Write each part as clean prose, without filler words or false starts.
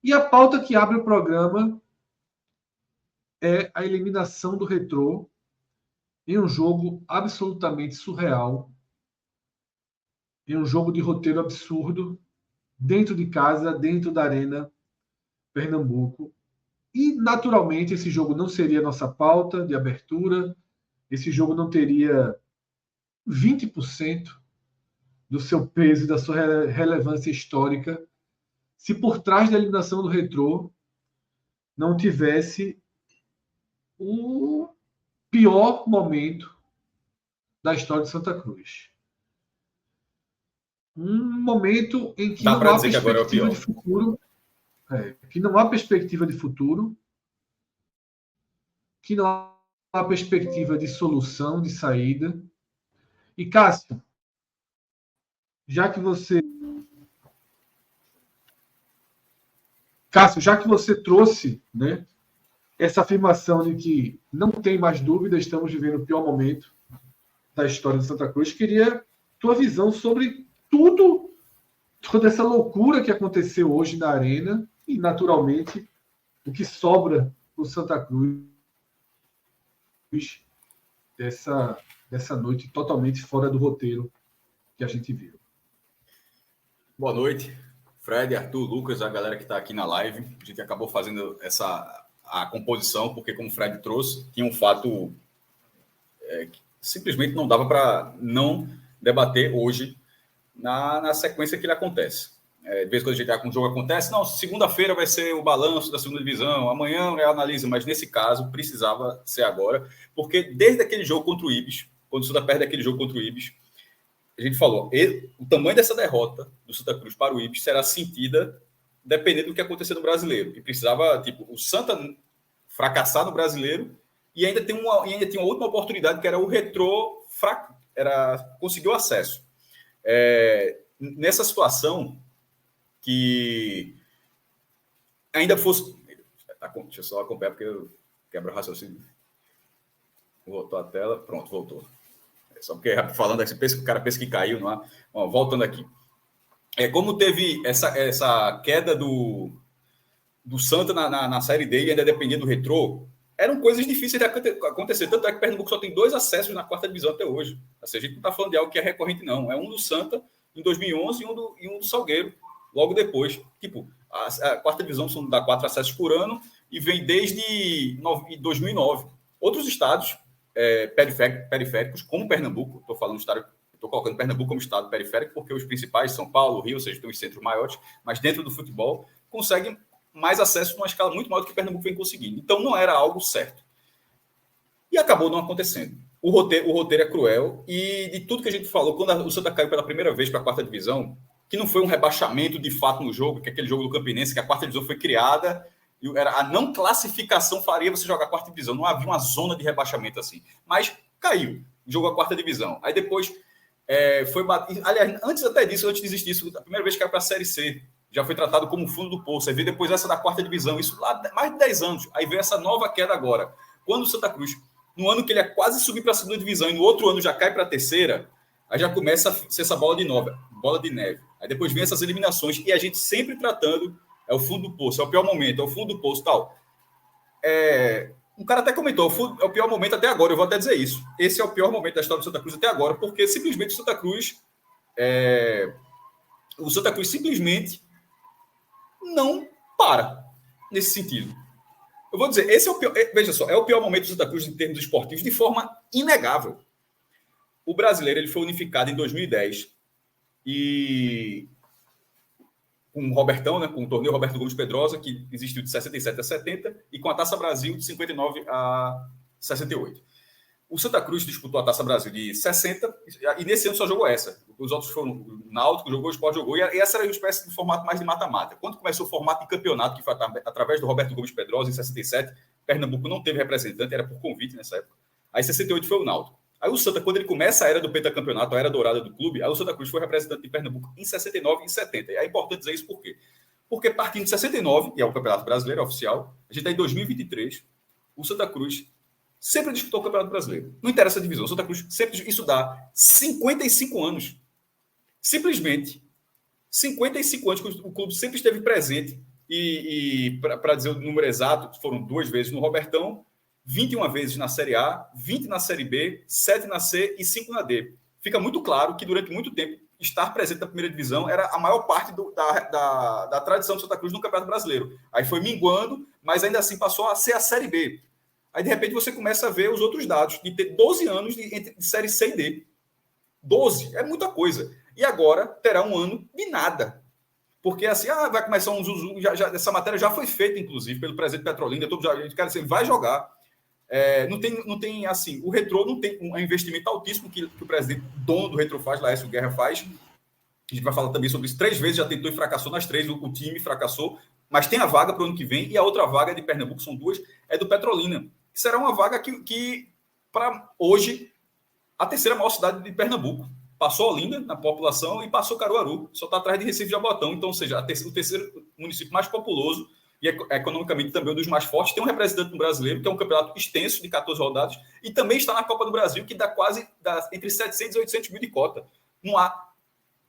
E a pauta que abre o programa é a eliminação do Retrô em um jogo absolutamente surreal, em um jogo de roteiro absurdo, dentro de casa, dentro da Arena Pernambuco. E, naturalmente, esse jogo não seria nossa pauta de abertura, esse jogo não teria 20% do seu peso e da sua relevância histórica se por trás da eliminação do Retrô não tivesse o pior momento da história de Santa Cruz. Um momento em que Dá não para há dizer que agora é o perspectiva pior. de futuro, que não há perspectiva de futuro, que não há perspectiva de solução, de saída. E Cássio, já que você trouxe, né, essa afirmação de que não tem mais dúvida, estamos vivendo o pior momento da história de Santa Cruz, queria tua visão sobre toda essa loucura que aconteceu hoje na Arena e, naturalmente, o que sobra para o Santa Cruz dessa noite totalmente fora do roteiro que a gente viu. Boa noite, Fred, Arthur, Lucas, a galera que está aqui na live. A gente acabou fazendo a composição, porque, como o Fred trouxe, tinha um fato que simplesmente não dava para não debater hoje na sequência que ele acontece. De vez em quando a gente com o jogo acontece, não, segunda-feira vai ser o balanço da segunda divisão, amanhã eu analiso, mas nesse caso precisava ser agora, porque desde aquele jogo contra o Ibis, quando o Santa perde aquele jogo contra o Ibis, a gente falou, o tamanho dessa derrota do Santa Cruz para o Ibis será sentida dependendo do que acontecer no Brasileiro. E precisava, o Santa fracassar no Brasileiro e ainda tinha uma última oportunidade, que era o Retrô conseguiu acesso. Nessa situação que ainda fosse... Deixa eu só acompanhar, porque eu quebro o raciocínio. Voltou a tela. Pronto, voltou. Só porque falando aqui, o cara pensa que caiu, não há. Bom, voltando aqui. Como teve essa queda do Santa na Série D e ainda dependia do Retrô, eram coisas difíceis de acontecer. Tanto é que Pernambuco só tem 2 acessos na quarta divisão até hoje. Assim, a gente não está falando de algo que é recorrente, não. É um do Santa em 2011 e um do Salgueiro logo depois. A quarta divisão dá 4 acessos por ano e vem desde 2009. Outros estados periféricos, como Pernambuco, estou colocando Pernambuco como estado periférico, porque os principais, São Paulo, Rio, ou seja, tem os centros maiores, mas dentro do futebol, conseguem mais acesso numa escala muito maior do que Pernambuco vem conseguindo. Então, não era algo certo. E acabou não acontecendo. O roteiro é cruel, e de tudo que a gente falou, quando o Santa caiu pela primeira vez para a quarta divisão, que não foi um rebaixamento de fato no jogo, que é aquele jogo do Campinense, que a quarta divisão foi criada, a não classificação faria você jogar a quarta divisão, não havia uma zona de rebaixamento assim. Mas caiu, jogou a quarta divisão. Aí depois foi batido. Aliás, antes de existir isso, a primeira vez que caiu para a Série C, já foi tratado como fundo do poço. Aí veio depois essa da quarta divisão, isso lá mais de 10 anos. Aí veio essa nova queda agora. Quando o Santa Cruz, no ano que ele é quase subir para a segunda divisão e no outro ano já cai para a terceira, aí já começa a ser essa bola de neve. Aí depois vem essas eliminações e a gente sempre tratando, é o fundo do poço, é o pior momento, é o fundo do poço, tal. Um cara até comentou, é o pior momento até agora, eu vou até dizer isso. Esse é o pior momento da história do Santa Cruz até agora, porque simplesmente o Santa Cruz simplesmente não para nesse sentido. Eu vou dizer, esse é o pior. Veja só, é o pior momento do Santa Cruz em termos esportivos de forma inegável. O brasileiro ele foi unificado em 2010 e com o Robertão, né, com o torneio Roberto Gomes Pedrosa, que existiu de 67 a 70, e com a Taça Brasil de 59 a 68. O Santa Cruz disputou a Taça Brasil de 60 e nesse ano só jogou essa. Os outros foram o Náutico, jogou, o Sport jogou, e essa era uma espécie de formato mais de mata-mata. Quando começou o formato de campeonato, que foi através do Roberto Gomes Pedrosa, em 67, Pernambuco não teve representante, era por convite nessa época. Aí, em 68, foi o Náutico. Aí, o Santa, quando ele começa a era do pentacampeonato, a era dourada do clube, aí o Santa Cruz foi representante de Pernambuco em 69 e em 70. E é importante dizer isso por quê? Porque partindo de 69, que é o Campeonato Brasileiro oficial, a gente está em 2023, o Santa Cruz sempre disputou o Campeonato Brasileiro. Não interessa a divisão. O Santa Cruz sempre... Isso dá 55 anos. Simplesmente 55 anos que o clube sempre esteve presente E para dizer o número exato, foram 2 vezes no Robertão, 21 vezes na Série A, 20 na Série B, 7 na C e 5 na D. Fica muito claro que durante muito tempo estar presente na primeira divisão era a maior parte da tradição do Santa Cruz no Campeonato Brasileiro. Aí foi minguando, mas ainda assim passou a ser a Série B. Aí, de repente, você começa a ver os outros dados, de ter 12 anos de Série C e D. 12, é muita coisa. E agora terá um ano de nada. Porque assim, vai começar um Zuzu, essa matéria já foi feita, inclusive, pelo presidente Petrolina, cara, assim, vai jogar. Não tem, assim, o Retrô não tem um investimento altíssimo que o presidente, dono do Retrô faz, Laércio Guerra faz. A gente vai falar também sobre isso. 3 vezes já tentou e fracassou nas 3, o time fracassou, mas tem a vaga para o ano que vem, e a outra vaga de Pernambuco, são 2, é do Petrolina. Será uma vaga que para hoje, a terceira maior cidade de Pernambuco. Passou Olinda na população e passou Caruaru. Só está atrás de Recife e Jabotão. Então, ou seja, o terceiro município mais populoso e economicamente também um dos mais fortes. Tem um representante no brasileiro, que é um campeonato extenso de 14 rodadas, e também está na Copa do Brasil, que dá entre 700 e 800 mil de cota. Não há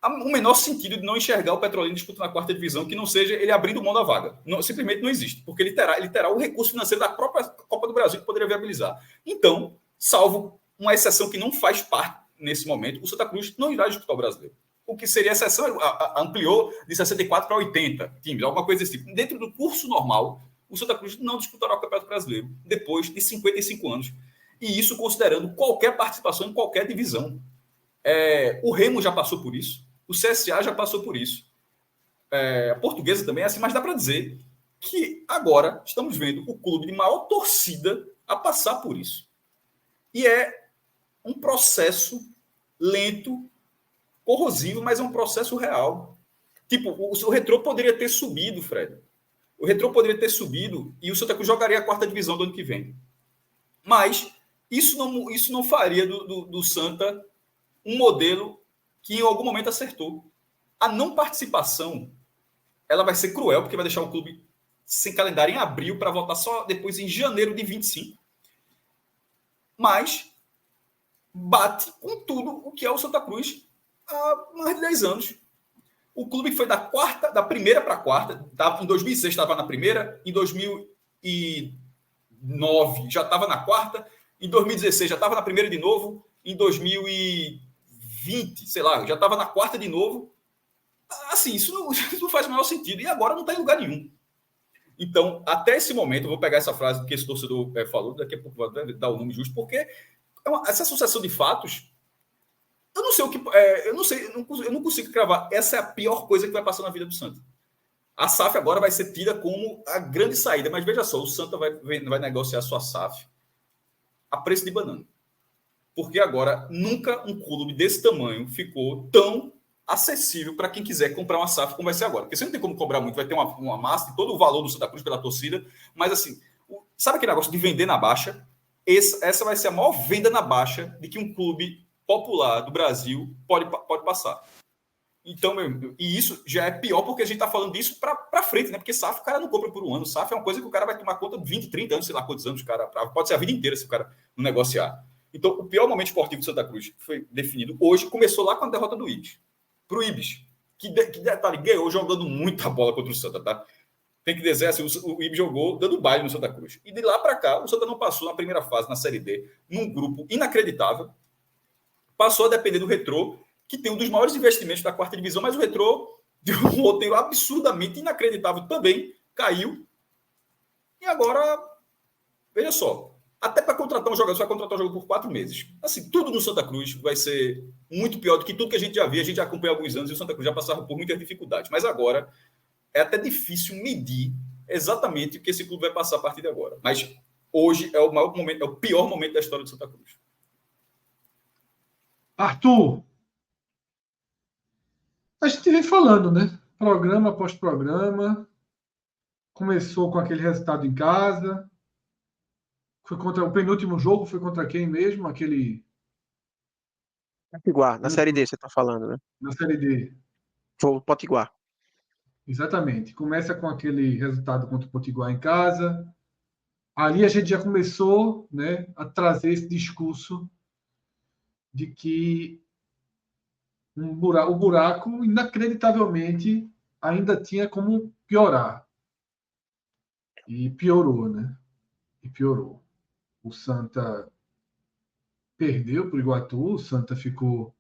o menor sentido de não enxergar o Petrolina disputando na quarta divisão, que não seja ele abrindo mão da vaga. Não, simplesmente não existe, porque ele terá o recurso financeiro da própria Copa do Brasil que poderia viabilizar. Então, salvo uma exceção que não faz parte nesse momento, o Santa Cruz não irá disputar o brasileiro. O que seria exceção, ampliou de 64 para 80 times, alguma coisa desse tipo. Dentro do curso normal, o Santa Cruz não disputará o Campeonato Brasileiro depois de 55 anos. E isso considerando qualquer participação em qualquer divisão. O Remo já passou por isso, o CSA já passou por isso. A Portuguesa também é assim, mas dá para dizer que agora estamos vendo o clube de maior torcida a passar por isso. E é um processo lento, corrosivo, mas é um processo real. Tipo, o Retrô poderia ter subido, Fred. O Retrô poderia ter subido e o Santa Cruz jogaria a quarta divisão do ano que vem. Mas isso não faria do Santa um modelo que em algum momento acertou. A não participação, ela vai ser cruel, porque vai deixar o clube sem calendário em abril para voltar só depois em janeiro de 25. Mas bate com tudo o que é o Santa Cruz há mais de 10 anos. O clube foi da primeira para a quarta, em 2006 estava na primeira, em 2009 já estava na quarta, em 2016 já estava na primeira de novo, em 2020, sei lá, já estava na quarta de novo. Assim, isso não faz o menor sentido. E agora não está em lugar nenhum. Então, até esse momento, eu vou pegar essa frase que esse torcedor falou, daqui a pouco vou dar o nome justo, porque essa sucessão de fatos, eu não sei o que. Eu não consigo cravar. Essa é a pior coisa que vai passar na vida do Santa. A SAF agora vai ser tida como a grande saída, mas veja só, o Santa vai negociar a sua SAF a preço de banana. Porque agora nunca um clube desse tamanho ficou tão acessível para quem quiser comprar uma SAF como vai ser agora. Porque você não tem como cobrar muito, vai ter uma massa de todo o valor do Santa Cruz pela torcida, mas assim, sabe aquele negócio de vender na baixa? Essa vai ser a maior venda na baixa de que um clube popular do Brasil pode passar. Então, e isso já é pior porque a gente está falando disso para frente, né? Porque SAF o cara não compra por um ano. SAF é uma coisa que o cara vai tomar conta de 20, 30 anos, sei lá quantos anos o cara. Pode ser a vida inteira se o cara não negociar. Então, o pior momento esportivo do Santa Cruz foi definido hoje, começou lá com a derrota do Ibis. Para o Ibis, que detalhe, ganhou jogando muita bola contra o Santa, tá? Tem que dizer assim, o Ibis jogou dando baile no Santa Cruz. E de lá para cá, o Santa não passou na primeira fase, na Série D, num grupo inacreditável. Passou a depender do Retrô, que tem um dos maiores investimentos da quarta divisão, mas o Retrô deu um roteiro absurdamente inacreditável também, caiu. E agora, veja só, até para contratar um jogador, você vai contratar um jogador por 4 meses. Assim, tudo no Santa Cruz vai ser muito pior do que tudo que a gente já via, a gente já acompanha há alguns anos e o Santa Cruz já passava por muitas dificuldades. Mas agora é até difícil medir exatamente o que esse clube vai passar a partir de agora. Mas hoje é o maior momento, é o pior momento da história do Santa Cruz. Arthur, a gente vem falando, né? Programa após programa. Começou com aquele resultado em casa. Foi contra o penúltimo jogo, foi contra quem mesmo? Aquele. Potiguar, na Série D você está falando, né? Na Série D. Foi o Potiguar. Exatamente. Começa com aquele resultado contra o Potiguar em casa. Ali a gente já começou, né, a trazer esse discurso de que o buraco, inacreditavelmente, ainda tinha como piorar. E piorou, né? E piorou. O Santa perdeu para o Iguatu, o Santa ficou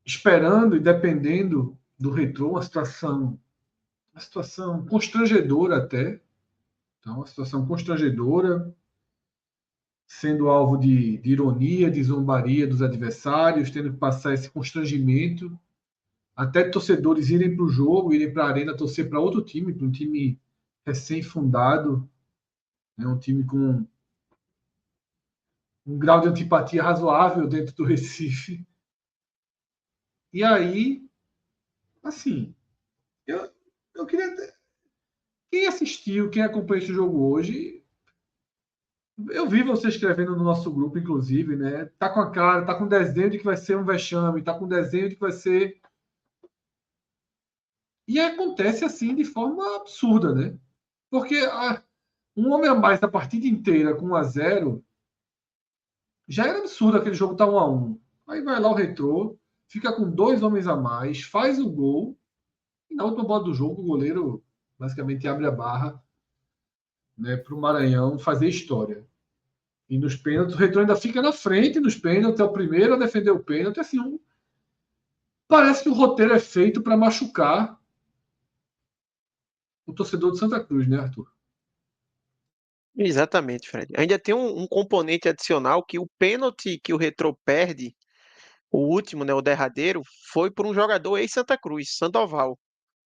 esperando e dependendo do Retrô, uma situação constrangedora até. Então, uma situação constrangedora, sendo alvo de ironia, de zombaria dos adversários, tendo que passar esse constrangimento, até torcedores irem para o jogo, irem para a arena torcer para outro time, para um time recém-fundado, né, um time com um grau de antipatia razoável dentro do Recife. E aí, assim, eu queria. Quem assistiu, quem acompanha esse jogo hoje, eu vi você escrevendo no nosso grupo, inclusive, né? Tá com a cara, tá com desenho de que vai ser um vexame, tá com desenho de que vai ser. E acontece assim de forma absurda, né? Porque um homem a mais da partida inteira com 1-0 já era absurdo aquele jogo tá 1-1. Aí vai lá o Retrô, fica com 2 homens a mais, faz o gol, e na última bola do jogo o goleiro basicamente abre a barra, né, para o Maranhão fazer história. E nos pênaltis, o Retrô ainda fica na frente nos pênaltis, é o primeiro a defender o pênalti. Assim, parece que o roteiro é feito para machucar o torcedor de Santa Cruz, né, Arthur? Exatamente, Fred. Ainda tem um componente adicional que o pênalti que o Retrô perde, o último, né, o derradeiro, foi por um jogador ex-Santa Cruz, Sandoval.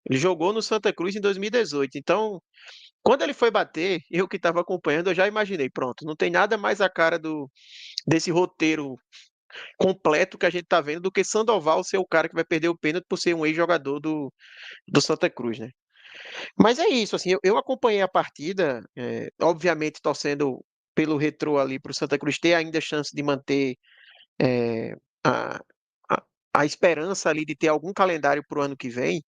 Ele jogou no Santa Cruz em 2018. Então, quando ele foi bater, eu que estava acompanhando, eu já imaginei, pronto, não tem nada mais a cara desse roteiro completo que a gente está vendo do que Sandoval ser o cara que vai perder o pênalti por ser um ex-jogador do Santa Cruz, né? Mas é isso, assim, eu acompanhei a partida, obviamente torcendo pelo Retrô ali para o Santa Cruz ter ainda chance de manter é, a, a, a esperança ali de ter algum calendário para o ano que vem,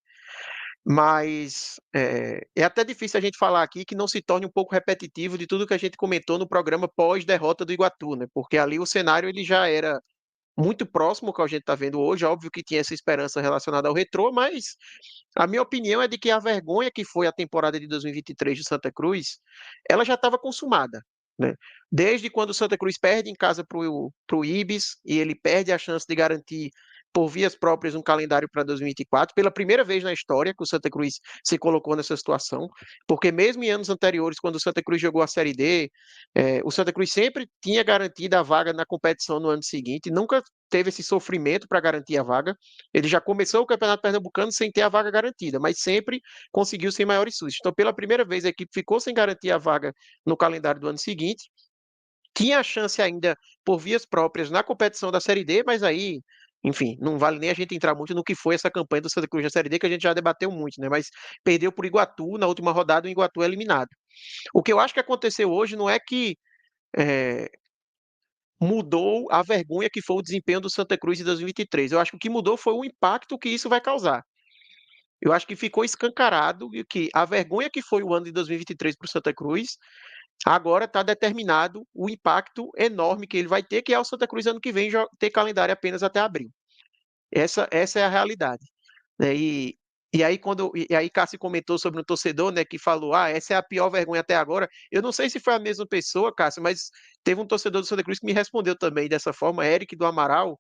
mas é até difícil a gente falar aqui que não se torne um pouco repetitivo de tudo que a gente comentou no programa pós-derrota do Iguatu, né? Porque ali o cenário ele já era muito próximo ao que a gente está vendo hoje. Óbvio que tinha essa esperança relacionada ao Retrô, mas a minha opinião é de que a vergonha que foi a temporada de 2023 de Santa Cruz, ela já estava consumada, né? Desde quando o Santa Cruz perde em casa para o Ibis e ele perde a chance de garantir por vias próprias um calendário para 2024, pela primeira vez na história que o Santa Cruz se colocou nessa situação, porque mesmo em anos anteriores, quando o Santa Cruz jogou a Série D, o Santa Cruz sempre tinha garantido a vaga na competição no ano seguinte, nunca teve esse sofrimento para garantir a vaga. Ele já começou o Campeonato Pernambucano sem ter a vaga garantida, mas sempre conseguiu sem maiores sustos. Então, pela primeira vez, a equipe ficou sem garantir a vaga no calendário do ano seguinte. Tinha a chance ainda por vias próprias na competição da Série D, mas aí, enfim, não vale nem a gente entrar muito no que foi essa campanha do Santa Cruz na Série D, que a gente já debateu muito, né? Mas perdeu por Iguatu, na última rodada, o Iguatu é eliminado. O que eu acho que aconteceu hoje não é que é, mudou a vergonha que foi o desempenho do Santa Cruz em 2023. Eu acho que o que mudou foi o impacto que isso vai causar. Eu acho que ficou escancarado que a vergonha que foi o ano de 2023 para o Santa Cruz, agora está determinado o impacto enorme que ele vai ter, que é o Santa Cruz ano que vem ter calendário apenas até abril. Essa é a realidade, né? E aí, Cássio comentou sobre um torcedor, né, que falou: essa é a pior vergonha até agora. Eu não sei se foi a mesma pessoa, Cássio, mas teve um torcedor do Santa Cruz que me respondeu também dessa forma, Eric do Amaral.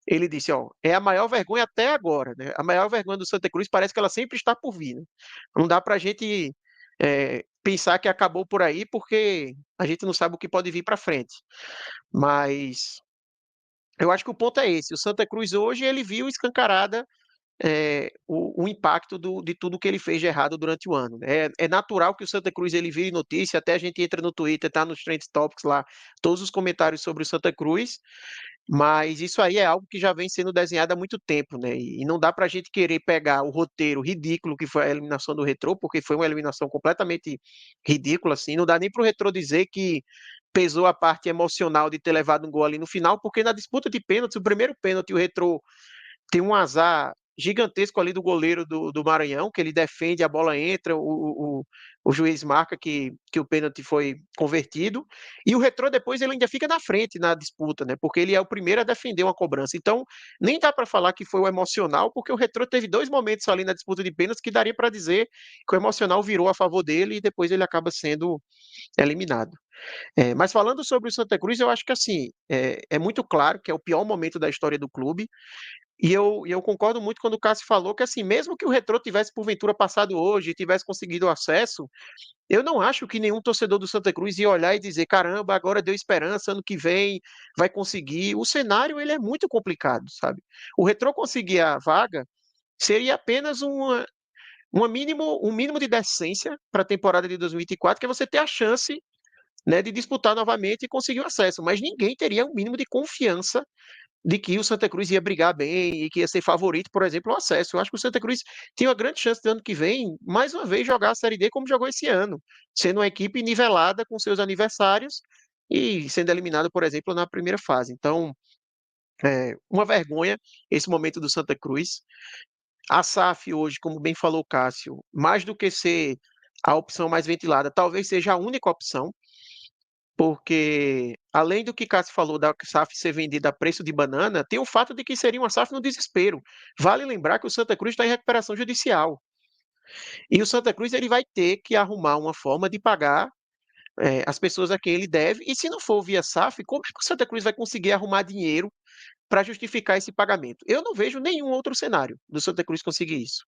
Ele disse: ó, é a maior vergonha até agora, né? A maior vergonha do Santa Cruz parece que ela sempre está por vir, né? Não dá para a gente pensar que acabou por aí, porque a gente não sabe o que pode vir para frente. Mas eu acho que o ponto é esse: o Santa Cruz hoje ele viu escancarada o impacto de tudo que ele fez de errado durante o ano. É natural que o Santa Cruz ele vire notícia, até a gente entra no Twitter, tá nos Trend Topics lá, todos os comentários sobre o Santa Cruz, mas isso aí é algo que já vem sendo desenhado há muito tempo, né? E não dá para a gente querer pegar o roteiro ridículo que foi a eliminação do Retrô, porque foi uma eliminação completamente ridícula, assim, não dá nem para o Retrô dizer que pesou a parte emocional de ter levado um gol ali no final, porque na disputa de pênaltis, o primeiro pênalti, o Retrô tem um azar gigantesco ali do goleiro do Maranhão, que ele defende, a bola entra, o juiz marca que o pênalti foi convertido, e o Retrô depois ele ainda fica na frente na disputa, né? Porque ele é o primeiro a defender uma cobrança. Então, nem dá para falar que foi o emocional, porque o Retrô teve 2 momentos ali na disputa de pênaltis que daria para dizer que o emocional virou a favor dele e depois ele acaba sendo eliminado. Mas falando sobre o Santa Cruz, eu acho que assim, é muito claro que é o pior momento da história do clube, e eu concordo muito quando o Cássio falou que, assim, mesmo que o Retrô tivesse porventura passado hoje e tivesse conseguido acesso, eu não acho que nenhum torcedor do Santa Cruz ia olhar e dizer, caramba, agora deu esperança, ano que vem vai conseguir. O cenário ele é muito complicado, sabe? O Retrô conseguir a vaga seria apenas um mínimo de decência para a temporada de 2024, que é você ter a chance, né, de disputar novamente e conseguir o acesso, mas ninguém teria um mínimo de confiança de que o Santa Cruz ia brigar bem e que ia ser favorito, por exemplo, ao acesso. Eu acho que o Santa Cruz tem uma grande chance de ano que vem, mais uma vez, jogar a Série D como jogou esse ano, sendo uma equipe nivelada com seus adversários e sendo eliminado, por exemplo, na primeira fase. Então, uma vergonha esse momento do Santa Cruz. A SAF hoje, como bem falou o Cássio, mais do que ser a opção mais ventilada, talvez seja a única opção, porque além do que Cássio falou da SAF ser vendida a preço de banana, tem o fato de que seria uma SAF no desespero. Vale lembrar que o Santa Cruz está em recuperação judicial. E o Santa Cruz ele vai ter que arrumar uma forma de pagar as pessoas a quem ele deve. E se não for via SAF, como é que o Santa Cruz vai conseguir arrumar dinheiro para justificar esse pagamento? Eu não vejo nenhum outro cenário do Santa Cruz conseguir isso.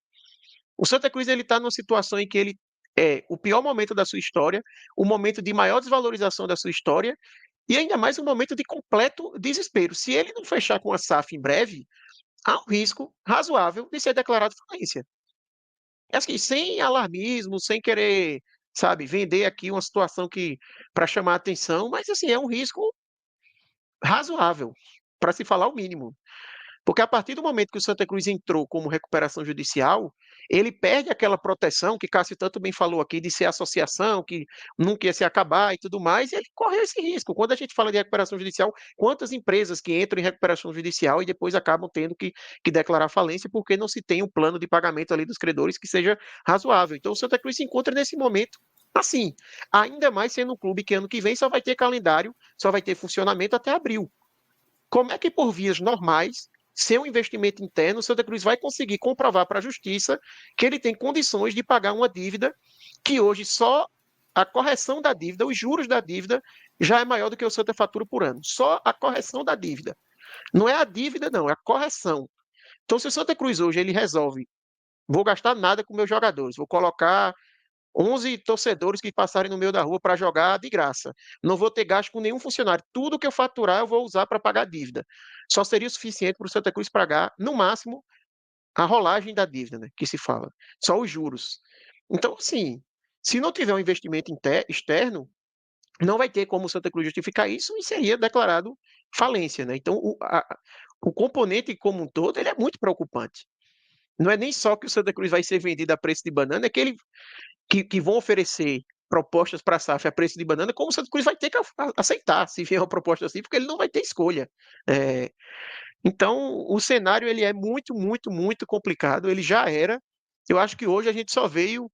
O Santa Cruz ele está numa situação em que ele é o pior momento da sua história, o momento de maior desvalorização da sua história, e ainda mais um momento de completo desespero. Se ele não fechar com a SAF em breve, há um risco razoável de ser declarado falência. É assim, sem alarmismo, sem querer, sabe, vender aqui uma situação que para chamar atenção, mas assim, é um risco razoável, para se falar o mínimo. Porque a partir do momento que o Santa Cruz entrou como recuperação judicial, ele perde aquela proteção que Cássio tanto bem falou aqui, de ser associação, que nunca ia se acabar e tudo mais, e ele correu esse risco. Quando a gente fala de recuperação judicial, quantas empresas que entram em recuperação judicial e depois acabam tendo que declarar falência porque não se tem um plano de pagamento ali dos credores que seja razoável. Então o Santa Cruz se encontra nesse momento assim, ainda mais sendo um clube que ano que vem só vai ter calendário, só vai ter funcionamento até abril. Como é que por vias normais, sem um investimento interno, o Santa Cruz vai conseguir comprovar para a justiça que ele tem condições de pagar uma dívida que hoje só a correção da dívida, os juros da dívida, já é maior do que o Santa fatura por ano. Só a correção da dívida. Não é a dívida, não, é a correção. Então, se o Santa Cruz hoje ele resolve, vou gastar nada com meus jogadores, vou colocar 11 torcedores que passarem no meio da rua para jogar de graça. Não vou ter gasto com nenhum funcionário. Tudo que eu faturar eu vou usar para pagar a dívida. Só seria o suficiente para o Santa Cruz pagar, no máximo, a rolagem da dívida, né, que se fala. Só os juros. Então, assim, se não tiver um investimento externo, não vai ter como o Santa Cruz justificar isso e seria declarado falência, né? Então, o componente como um todo, ele é muito preocupante. Não é nem só que o Santa Cruz vai ser vendido a preço de banana, é que ele que vão oferecer propostas para a SAF a preço de banana, como o Santa Cruz vai ter que aceitar se vier uma proposta assim, porque ele não vai ter escolha. Então, o cenário ele é muito, muito, muito complicado. Ele já era. Eu acho que hoje a gente só veio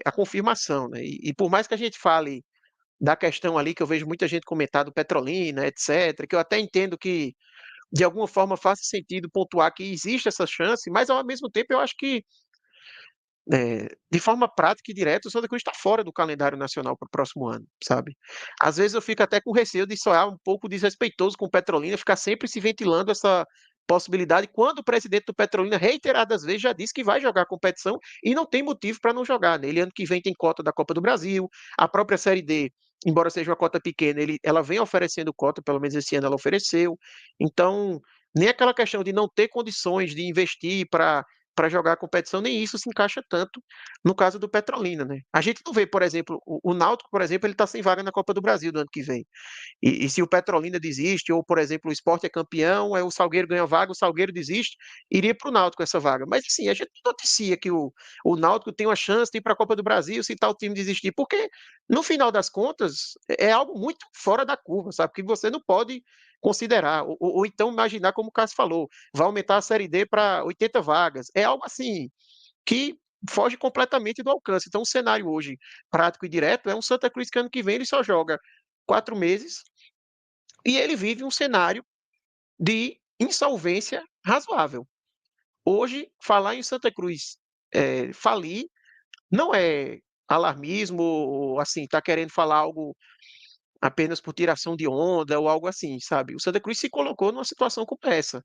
a confirmação, né? E por mais que a gente fale da questão ali que eu vejo muita gente comentar do Petrolina, etc., que eu até entendo que de alguma forma faça sentido pontuar que existe essa chance, mas ao mesmo tempo eu acho que de forma prática e direta, o Santa Cruz está fora do calendário nacional para o próximo ano, sabe? Às vezes eu fico até com receio de soar um pouco desrespeitoso com o Petrolina, ficar sempre se ventilando essa possibilidade, quando o presidente do Petrolina reiteradas vezes já disse que vai jogar a competição e não tem motivo para não jogar, né? Ele ano que vem tem cota da Copa do Brasil, a própria Série D, embora seja uma cota pequena, ela vem oferecendo cota, pelo menos esse ano ela ofereceu. Então, nem aquela questão de não ter condições de investir para jogar a competição, nem isso se encaixa tanto no caso do Petrolina, né? A gente não vê, por exemplo, o Náutico, por exemplo, ele está sem vaga na Copa do Brasil do ano que vem. E se o Petrolina desiste, ou, por exemplo, o Sport é campeão, o Salgueiro ganha vaga, o Salgueiro desiste, iria para o Náutico essa vaga. Mas, assim, a gente noticia que o Náutico tem uma chance de ir para a Copa do Brasil se tal time desistir, porque, no final das contas, é algo muito fora da curva, sabe? Que você não pode considerar, ou então imaginar, como o Cássio falou, vai aumentar a Série D para 80 vagas. É algo assim que foge completamente do alcance. Então, o cenário hoje, prático e direto, é um Santa Cruz que ano que vem ele só joga 4 meses e ele vive um cenário de insolvência razoável. Hoje, falar em Santa Cruz falir não é alarmismo, ou assim, tá querendo falar algo apenas por tiração de onda ou algo assim, sabe? O Santa Cruz se colocou numa situação como essa.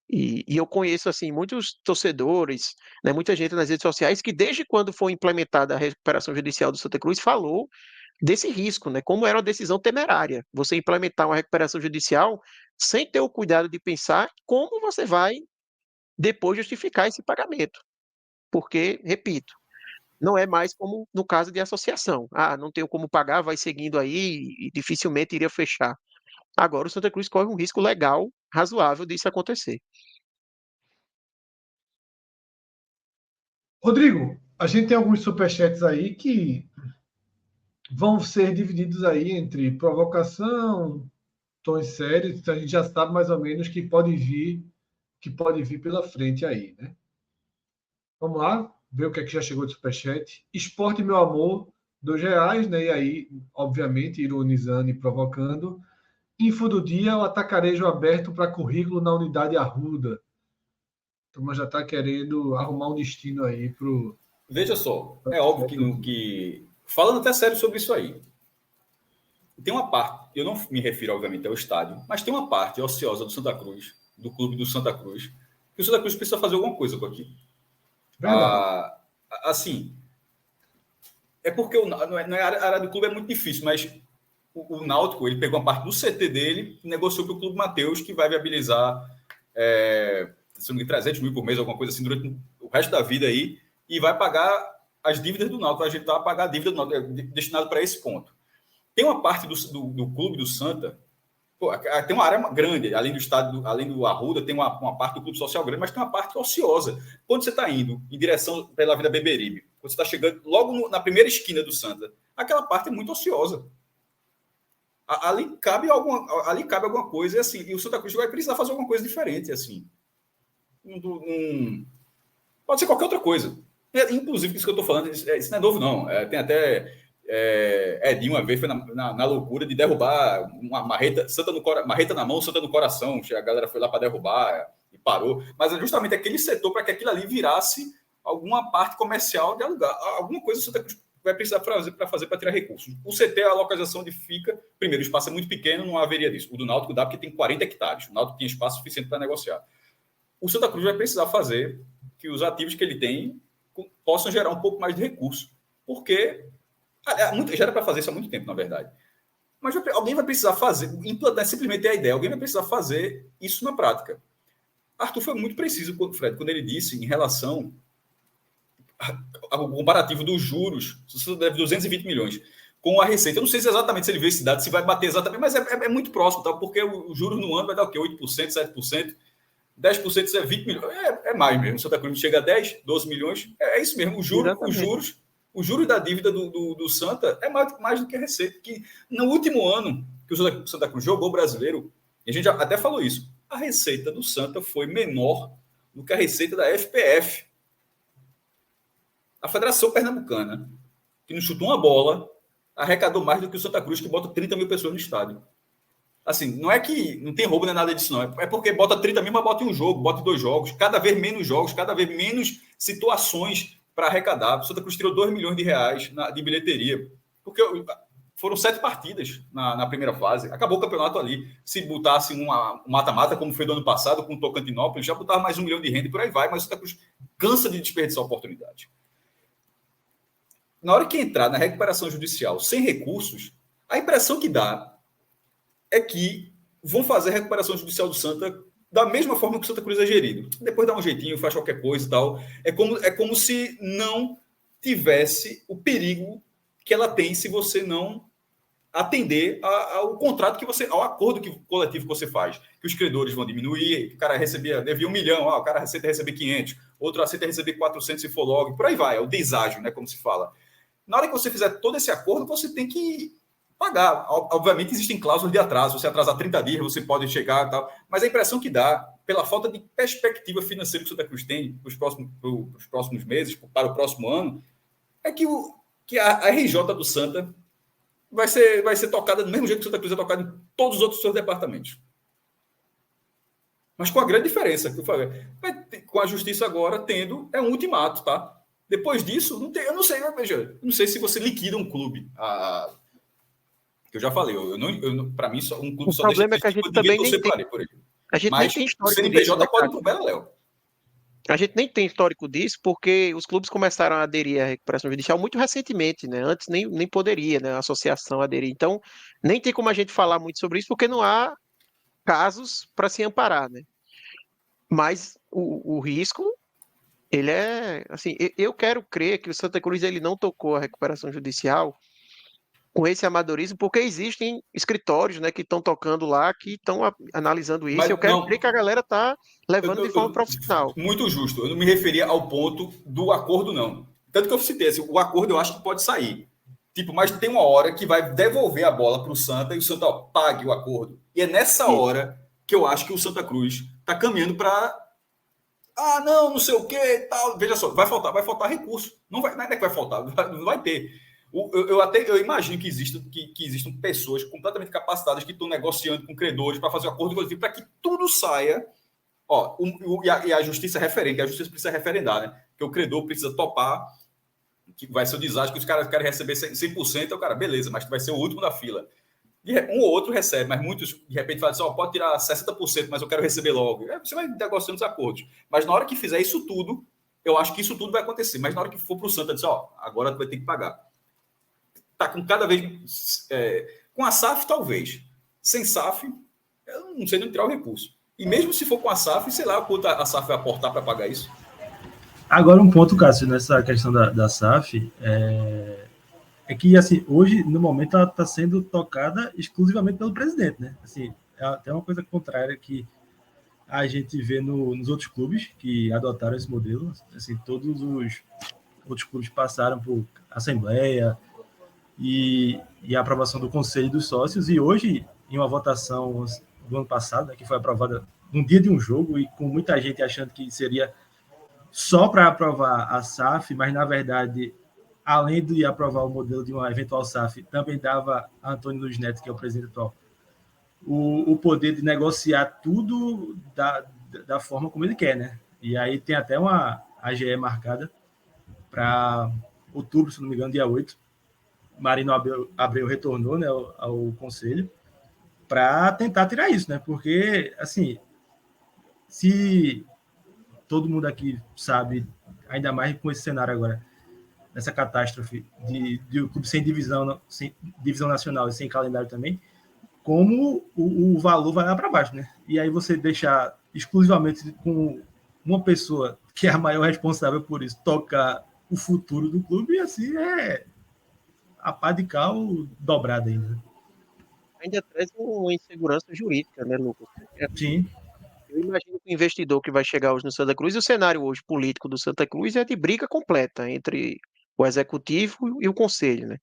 E eu conheço, assim, muitos torcedores, né, muita gente nas redes sociais que desde quando foi implementada a recuperação judicial do Santa Cruz falou desse risco, né? Como era uma decisão temerária, você implementar uma recuperação judicial sem ter o cuidado de pensar como você vai depois justificar esse pagamento. Porque, repito, não é mais como no caso de associação. Ah, não tenho como pagar, vai seguindo aí e dificilmente iria fechar. Agora o Santa Cruz corre um risco legal razoável disso acontecer. Rodrigo, a gente tem alguns superchats aí que vão ser divididos aí entre provocação, tons sérios, então a gente já sabe mais ou menos que pode vir pela frente aí, né? Vamos lá, ver o que é que já chegou de superchat. Esporte, meu amor, R$ 2, né? E aí, obviamente, ironizando e provocando. Info do dia, o atacarejo aberto para currículo na unidade Arruda. A turma já está querendo arrumar um destino aí pro. Veja só, é óbvio falando até sério sobre isso aí, tem uma parte, eu não me refiro, obviamente, ao estádio, mas tem uma parte ociosa do Santa Cruz, do clube do Santa Cruz, que o Santa Cruz precisa fazer alguma coisa com aquilo. Verdade. Assim, é porque não é, a área do clube é muito difícil, mas o Náutico, ele pegou uma parte do CT dele e negociou para o Clube Mateus, que vai viabilizar se não me engano, 300 mil por mês, alguma coisa assim, durante o resto da vida aí, e vai pagar as dívidas do Náutico, vai ajeitar a pagar a dívida do Náutico, destinado para esse ponto. Tem uma parte do clube do Santa, tem uma área grande, além do estádio, além do Arruda, tem uma parte do clube social grande, mas tem uma parte ociosa. Quando você está indo em direção pela Avenida Beberibe, quando você está chegando logo na primeira esquina do Santa, aquela parte é muito ociosa. Ali cabe alguma coisa, e assim, e o Santa Cruz vai precisar fazer alguma coisa diferente, assim. Pode ser qualquer outra coisa. Inclusive, isso que eu estou falando, isso não é novo, não. Tem até Edinho uma vez foi na loucura de derrubar uma marreta na mão, Santa no coração. A galera foi lá para derrubar e parou. Mas é justamente aquele setor para que aquilo ali virasse alguma parte comercial de alugar. Alguma coisa o Santa Cruz vai precisar fazer para tirar recursos. O CT, a localização onde fica, primeiro, o espaço é muito pequeno, não haveria disso. O do Náutico dá porque tem 40 hectares. O Náutico tinha espaço suficiente para negociar. O Santa Cruz vai precisar fazer que os ativos que ele tem possam gerar um pouco mais de recurso. Porque já era para fazer isso há muito tempo, na verdade. Mas alguém vai precisar implantar simplesmente a ideia, alguém vai precisar fazer isso na prática. Arthur foi muito preciso, Fred, quando ele disse em relação ao comparativo dos juros, se você deve 220 milhões, com a receita. Eu não sei exatamente se ele vê esse dado, se vai bater exatamente, mas é muito próximo, tá? Porque o juros no ano vai dar o quê? 8%, 7%. 10% isso é 20 milhões. É mais mesmo. Santa Cruz chega a 10, 12 milhões. É isso mesmo. Os juros da dívida do Santa é mais do que a receita. Que no último ano que o Santa Cruz jogou brasileiro, e a gente já até falou isso, a receita do Santa foi menor do que a receita da FPF. A Federação Pernambucana, que não chutou uma bola, arrecadou mais do que o Santa Cruz, que bota 30 mil pessoas no estádio. Assim, não é que não tem roubo nem nada disso, não. É porque bota 30 mil, mas bota um jogo, bota 2 jogos, cada vez menos jogos, cada vez menos situações para arrecadar. O Santa Cruz tirou 2 milhões de reais de bilheteria. Porque foram 7 partidas na primeira fase. Acabou o campeonato ali. Se botasse um mata-mata, como foi do ano passado, com o Tocantinópolis, já botava mais 1 milhão de renda e por aí vai. Mas o Santa Cruz cansa de desperdiçar a oportunidade. Na hora que entrar na recuperação judicial sem recursos, a impressão que dá é que vão fazer a recuperação judicial do Santa da mesma forma que o Santa Cruz é gerido. Depois dá um jeitinho, faz qualquer coisa e tal. É como se não tivesse o perigo que ela tem se você não atender ao contrato que você, ao acordo coletivo que você faz. Que os credores vão diminuir, que o cara devia 1 milhão, o cara aceita receber 500, outro aceita receber 400 se for logo, por aí vai, é o deságio, né, como se fala. Na hora que você fizer todo esse acordo, você tem que pagar. Obviamente, existem cláusulas de atraso. Se atrasar 30 dias, você pode chegar e tal. Mas a impressão que dá, pela falta de perspectiva financeira que o Santa Cruz tem para os próximos meses, para o próximo ano, é que a RJ do Santa vai ser tocada do mesmo jeito que o Santa Cruz é tocada em todos os outros seus departamentos. Mas com a grande diferença que eu falei, com a justiça agora tendo, é um ultimato, tá? Depois disso, não tem, eu não sei, veja, eu não sei se você liquida um clube. Que eu já falei, para mim, um clube O só deixa problema é de que a existir gente quando ninguém também nem torcer tem. por ele. A gente nem Mas tem o histórico disso, CNPJ né, pode ir cara? pro Beleléu. A gente nem tem histórico disso porque os clubes começaram a aderir à recuperação judicial muito recentemente, né? Antes nem poderia, né? A associação aderir. Então, nem tem como a gente falar muito sobre isso porque não há casos para se amparar, né? Mas o risco, ele é, assim, eu quero crer que o Santa Cruz ele não tocou a recuperação judicial com esse amadorismo, porque existem escritórios, né, que estão tocando lá, que estão analisando isso, e eu Mas quero crer não, que a galera está levando de forma profissional. muito justo. Eu não me referia ao ponto do acordo, não. Tanto que eu citei, assim, o acordo eu acho que pode sair. Tipo, mas tem uma hora que vai devolver a bola para o Santa e o Santa pague o acordo. E é nessa E hora que eu acho que o Santa Cruz está caminhando para não sei o que e tal. Veja só, vai faltar recurso. Não é que vai faltar, não vai ter. Eu imagino que existam pessoas completamente capacitadas que estão negociando com credores para fazer um acordo coletivo para que tudo saia. Ó, e a justiça referente, a justiça precisa referendar, né? Porque o credor precisa topar, que vai ser um desastre, que os caras querem receber 100%, o cara, beleza, mas tu vai ser o último da fila. Um ou outro recebe, mas muitos, de repente, falam assim, pode tirar 60%, mas eu quero receber logo. Você vai negociando os acordos. Mas na hora que fizer isso tudo, eu acho que isso tudo vai acontecer. Mas na hora que for para o Santa, diz, agora tu vai ter que pagar. Tá com cada vez... com a SAF, talvez. Sem SAF, eu não sei nem tirar o recurso. E mesmo se for com a SAF, sei lá quanto a SAF vai aportar para pagar isso. Agora, um ponto, Cássio, nessa questão da SAF, é que, assim, hoje, no momento, ela está sendo tocada exclusivamente pelo presidente, né? Assim, é até uma coisa contrária que a gente vê nos outros clubes que adotaram esse modelo. Assim, todos os outros clubes passaram por assembleia e a aprovação do Conselho dos Sócios, e hoje, em uma votação do ano passado, né, que foi aprovada num dia de um jogo, e com muita gente achando que seria só para aprovar a SAF, mas, na verdade, além de aprovar o modelo de uma eventual SAF, também dava a Antônio Luiz Neto, que é o presidente atual, o poder de negociar tudo da forma como ele quer, né? E aí tem até uma AGE marcada para outubro, se não me engano, dia 8. Marino Abreu retornou, né, ao conselho para tentar tirar isso, né? Porque, assim, se todo mundo aqui sabe, ainda mais com esse cenário agora, nessa catástrofe de o clube sem divisão nacional e sem calendário também, como o valor vai lá para baixo, né? E aí você deixar exclusivamente com uma pessoa que é a maior responsável por isso tocar o futuro do clube, e assim é a pá de cal dobrada ainda. ainda traz uma insegurança jurídica, né, Lucas? Sim. Eu imagino que o investidor que vai chegar hoje no Santa Cruz, e o cenário hoje político do Santa Cruz é de briga completa entre o executivo e o conselho, né?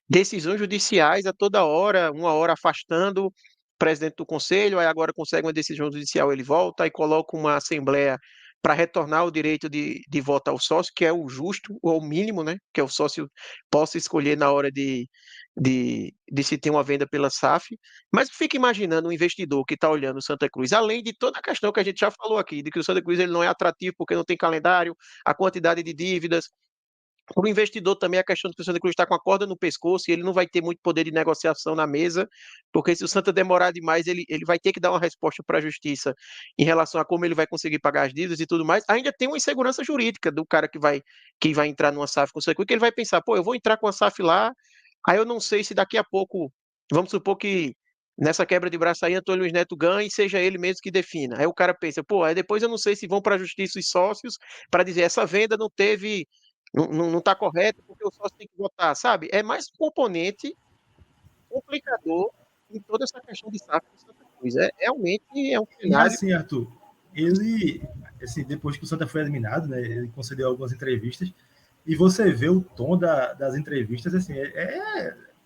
Decisões judiciais a toda hora, uma hora afastando o presidente do conselho, aí agora consegue uma decisão judicial, ele volta e coloca uma assembleia para retornar o direito de voto ao sócio, que é o justo, ou o mínimo, né? Que é o sócio possa escolher na hora de se ter uma venda pela SAF. Mas fica imaginando um investidor que está olhando o Santa Cruz, além de toda a questão que a gente já falou aqui, de que o Santa Cruz ele não é atrativo porque não tem calendário, a quantidade de dívidas. Para o investidor também a questão de que o Santa Cruz está com a corda no pescoço e ele não vai ter muito poder de negociação na mesa, porque se o Santa demorar demais, ele vai ter que dar uma resposta para a justiça em relação a como ele vai conseguir pagar as dívidas e tudo mais. Ainda tem uma insegurança jurídica do cara que vai entrar numa SAF com o Santa Cruz, que ele vai pensar, pô, eu vou entrar com a SAF lá, aí eu não sei se daqui a pouco, vamos supor que nessa quebra de braço aí, Antônio Luiz Neto ganha e seja ele mesmo que defina. Aí o cara pensa, pô, aí depois eu não sei se vão para a justiça os sócios para dizer essa venda não teve, não está correto porque o sócio tem que votar, sabe? É mais um componente complicador em toda essa questão de SAF do Santa Cruz. Realmente é um E cenário. assim, Arthur, ele, assim, depois que o Santa foi eliminado, né, ele concedeu algumas entrevistas, e você vê o tom das entrevistas, assim,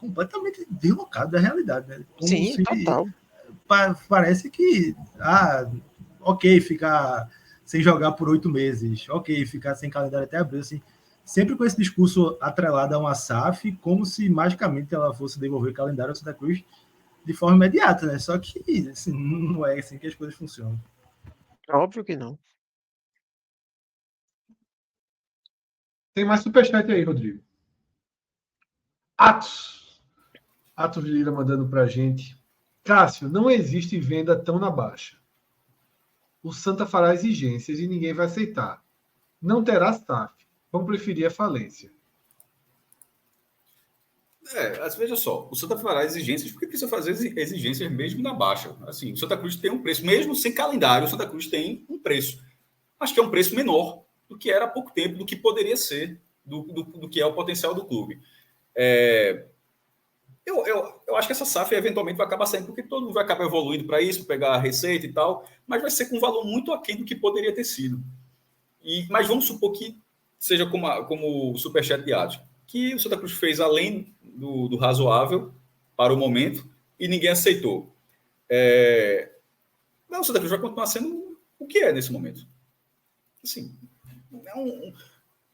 completamente deslocado da realidade, né? Como Sim, total. Parece que, ok, ficar sem jogar por 8 meses, ok, ficar sem calendário até abril, assim, sempre com esse discurso atrelado a uma SAF, como se magicamente ela fosse devolver o calendário ao Santa Cruz de forma imediata, né? Só que assim, não é assim que as coisas funcionam. Óbvio que não. Tem mais superchat aí, Rodrigo. Atos Lira mandando pra gente. Cássio, não existe venda tão na baixa. O Santa fará exigências e ninguém vai aceitar. Não terá SAF. Vamos preferir a falência. Veja só, o Santa fará exigências porque precisa fazer exigências mesmo na baixa. Assim, o Santa Cruz tem um preço, mesmo sem calendário, o Santa Cruz tem um preço. Acho que é um preço menor do que era há pouco tempo, do que poderia ser, do que é o potencial do clube. Eu acho que essa SAF eventualmente vai acabar saindo, porque todo mundo vai acabar evoluindo para isso, pegar a receita e tal, mas vai ser com um valor muito aquém do que poderia ter sido. Mas vamos supor que seja como o Superchat de Atos, que o Santa Cruz fez além do razoável para o momento e ninguém aceitou. Não, o Santa Cruz vai continuar sendo o que é nesse momento. Assim,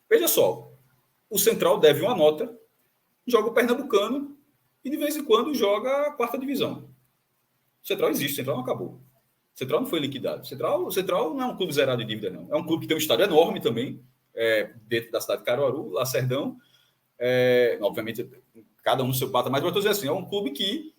veja só, o Central deve uma nota, joga o Pernambucano e de vez em quando joga a quarta divisão. O Central existe, o Central não acabou. O Central não foi liquidado. O Central não é um clube zerado de dívida, não. É um clube que tem um estádio enorme também, dentro da cidade de Caruaru, Lacerdão. Obviamente, cada um no seu patamar, mas eu estou dizendo assim, é um clube que,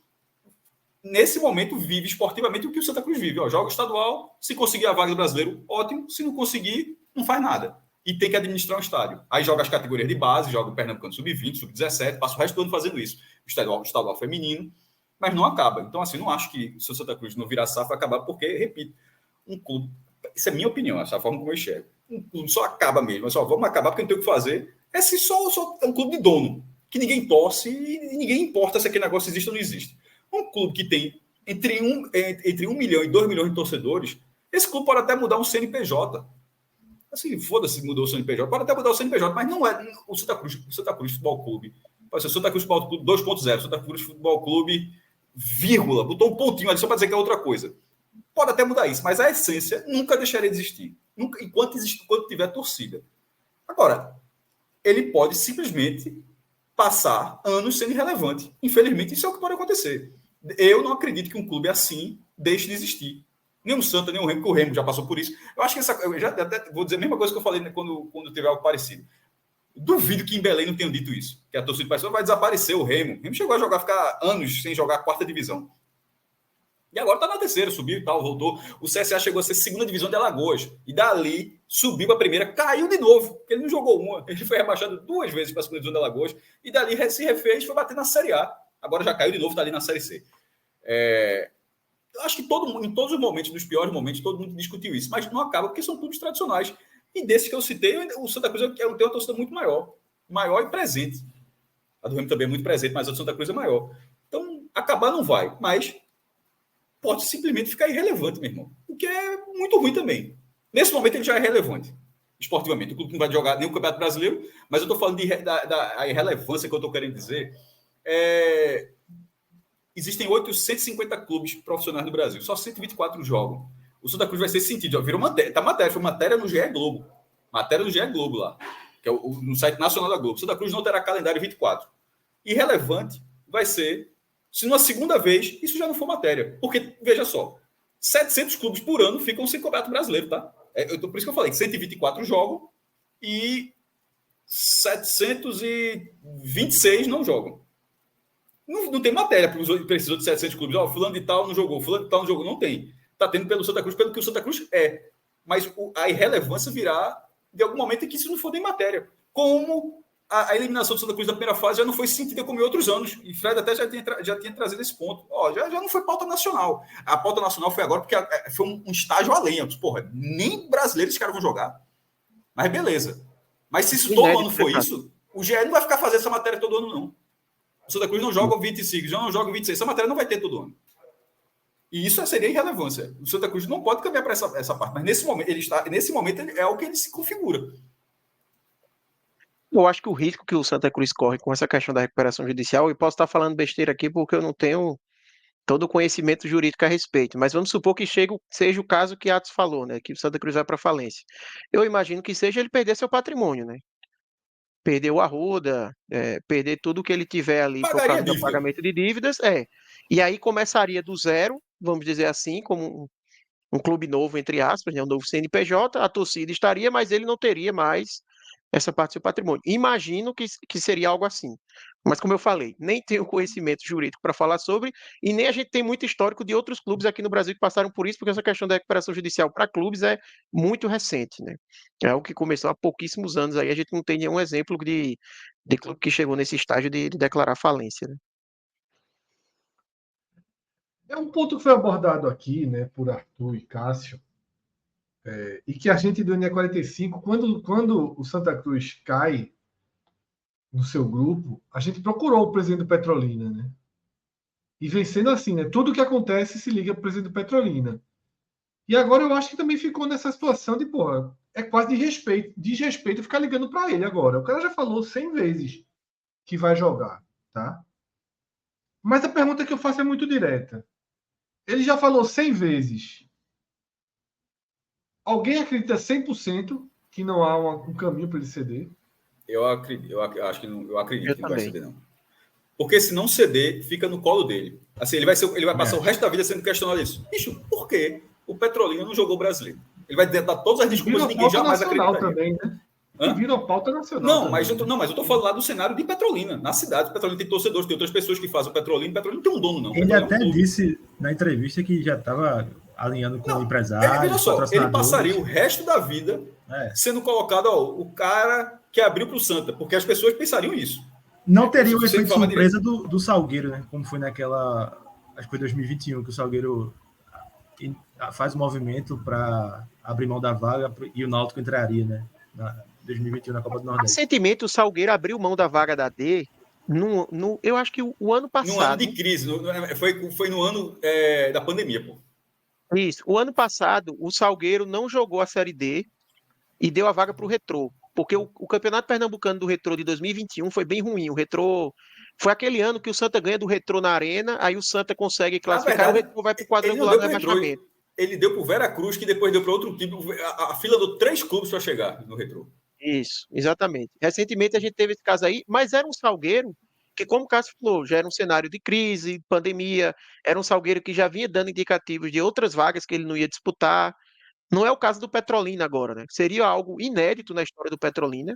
nesse momento, vive esportivamente o que o Santa Cruz vive. Joga o estadual, se conseguir a vaga do brasileiro, ótimo. Se não conseguir, não faz nada. E tem que administrar um estádio. Aí joga as categorias de base, joga o Pernambucano sub-20, sub-17, passa o resto do ano fazendo isso. O estadual feminino, mas não acaba. Então, assim, não acho que se o Santa Cruz não virar SAF vai acabar, porque, repito, um clube, isso é minha opinião, essa é a forma como eu enxergo. Um clube só acaba mesmo, só vamos acabar porque não tem o que fazer. É se só é um clube de dono, que ninguém torce e ninguém importa se aquele negócio existe ou não existe. Um clube que tem entre 1 milhão e 2 milhões de torcedores, esse clube pode até mudar um CNPJ. Assim, foda-se, mudou o CNPJ. Pode até mudar o CNPJ, mas não é o Santa Cruz Futebol Clube. Pode ser o Santa Cruz Futebol Clube 2.0, Santa Cruz Futebol Clube, vírgula, botou um pontinho ali só para dizer que é outra coisa. Pode até mudar isso, mas a essência nunca deixaria de existir. Nunca, enquanto tiver torcida. Agora, ele pode simplesmente passar anos sendo irrelevante. Infelizmente, isso é o que pode acontecer. Eu não acredito que um clube assim deixe de existir. Nem o Santa, nem o Remo, porque o Remo já passou por isso. Eu acho que eu já até vou dizer a mesma coisa que eu falei, né, quando tiver algo parecido. Duvido que em Belém não tenham dito isso. Que a torcida do Paysandu vai desaparecer o Remo. O Remo chegou a ficar anos sem jogar a quarta divisão. E agora está na terceira, subiu e tal, voltou. O CSA chegou a ser segunda divisão de Alagoas. E dali subiu para a primeira, caiu de novo. Porque ele não jogou uma. Ele foi rebaixado 2 vezes para a segunda divisão de Alagoas. E dali se refez, foi bater na Série A. Agora já caiu de novo, está ali na Série C. Eu acho que em todos os momentos, nos piores momentos, todo mundo discutiu isso. Mas não acaba, porque são clubes tradicionais. E desses que eu citei, o Santa Cruz tem uma torcida muito maior. Maior e presente. A do Remo também é muito presente, mas a do Santa Cruz é maior. Então, acabar não vai. Mas pode simplesmente ficar irrelevante, meu irmão. O que é muito ruim também. Nesse momento, ele já é relevante, esportivamente. O clube não vai jogar nem o Campeonato Brasileiro, mas eu estou falando da irrelevância que eu estou querendo dizer. Existem 850 clubes profissionais no Brasil. Só 124 jogam. O Santa Cruz vai ser sentido. Virou matéria. Foi matéria no GE Globo. Matéria no GE Globo lá. Que é no site nacional da Globo. O Santa Cruz não terá calendário 24. Irrelevante vai ser se numa segunda vez isso já não for matéria. Porque, veja só, 700 clubes por ano ficam sem campeonato brasileiro, tá? Por isso que eu falei que 124 jogam e 726 não jogam. Não tem matéria para precisou de 700 clubes. Fulano de tal não jogou, fulano de tal não jogou. Não tem. Está tendo pelo Santa Cruz, pelo que o Santa Cruz é. Mas a irrelevância virá de algum momento em que isso não for nem matéria. Como a eliminação do Santa Cruz da primeira fase já não foi sentida como em outros anos. E Fred até já tinha trazido esse ponto. Já não foi pauta nacional. A pauta nacional foi agora porque foi um estágio além. Porra, nem brasileiros os caras vão jogar. Mas beleza. Mas se isso todo ano for isso, o GE não vai ficar fazendo essa matéria todo ano, não. O Santa Cruz não joga 25, já não joga 26. Essa matéria não vai ter todo ano. E isso seria irrelevância. O Santa Cruz não pode caminhar para essa parte. Mas nesse momento, ele é o que ele se configura. Eu acho que o risco que o Santa Cruz corre com essa questão da recuperação judicial, e posso estar falando besteira aqui porque eu não tenho todo o conhecimento jurídico a respeito, mas vamos supor que seja o caso que Atos falou, né, que o Santa Cruz vai para falência. Eu imagino que seja ele perder seu patrimônio, né? Perder o Arruda, perder tudo que ele tiver ali por Pagaria causa do dívida. pagamento de dívidas, E aí começaria do zero, vamos dizer assim, como um clube novo, entre aspas, né, um novo CNPJ, a torcida estaria, mas ele não teria mais essa parte do seu patrimônio. Imagino que seria algo assim. Mas, como eu falei, nem tenho conhecimento jurídico para falar sobre, e nem a gente tem muito histórico de outros clubes aqui no Brasil que passaram por isso, porque essa questão da recuperação judicial para clubes é muito recente, né? É algo que começou há pouquíssimos anos aí, a gente não tem nenhum exemplo de clube que chegou nesse estágio de declarar falência, né? É um ponto que foi abordado aqui, né, por Arthur e Cássio, e que a gente do NE45, quando o Santa Cruz cai no seu grupo, a gente procurou o presidente do Petrolina, né? E vem sendo assim, né? Tudo que acontece se liga para o presidente do Petrolina. E agora eu acho que também ficou nessa situação de, porra, é quase desrespeito ficar ligando para ele agora. O cara já falou 100 vezes que vai jogar, tá? Mas a pergunta que eu faço é muito direta. Ele já falou 100 vezes. Alguém acredita 100% que não há um caminho para ele ceder? Eu acredito, eu acredito Eu que não vai também. ceder, não. Porque se não ceder, fica no colo dele. Assim, ele vai passar o resto da vida sendo questionado isso. Bicho, por que o Petrolina não jogou brasileiro? Ele vai dar todas as desculpas e ninguém jamais acreditaria. Também, né? Hã? E vira pauta nacional. Não, também, mas eu tô falando lá do cenário de Petrolina. Na cidade, Petrolina tem torcedores, tem outras pessoas que fazem o Petrolina. Petrolina não tem um dono, não. Ele Petrolina até disse na entrevista que já estava alinhando com empresários, veja só, ele passaria o patrocinadores. resto da vida sendo colocado, o cara que abriu para o Santa, porque as pessoas pensariam isso. Não teria o Você efeito fala surpresa do Salgueiro, né? Como foi naquela. Acho que foi 2021, que o Salgueiro faz o movimento para abrir mão da vaga e o Náutico entraria, né? Na 2021 na Copa do Nordeste. Recentemente, o Salgueiro abriu mão da vaga da D. Eu acho que o ano passado. No ano de crise, foi no ano da pandemia, pô. Isso. O ano passado, o Salgueiro não jogou a Série D e deu a vaga para o Retrô. Porque o Campeonato Pernambucano do Retrô de 2021 foi bem ruim. O Retrô foi aquele ano que o Santa ganha do Retrô na Arena, aí o Santa consegue classificar e o Retrô vai para o quadrangular do rebaixamento. Ele deu para o Veracruz, que depois deu para outro time. A fila deu 3 clubes para chegar no Retrô. Isso, exatamente. Recentemente a gente teve esse caso aí, mas era um Salgueiro que, como o Cássio falou, já era um cenário de crise, pandemia, era um Salgueiro que já vinha dando indicativos de outras vagas que ele não ia disputar. Não é o caso do Petrolina agora, né? Seria algo inédito na história do Petrolina.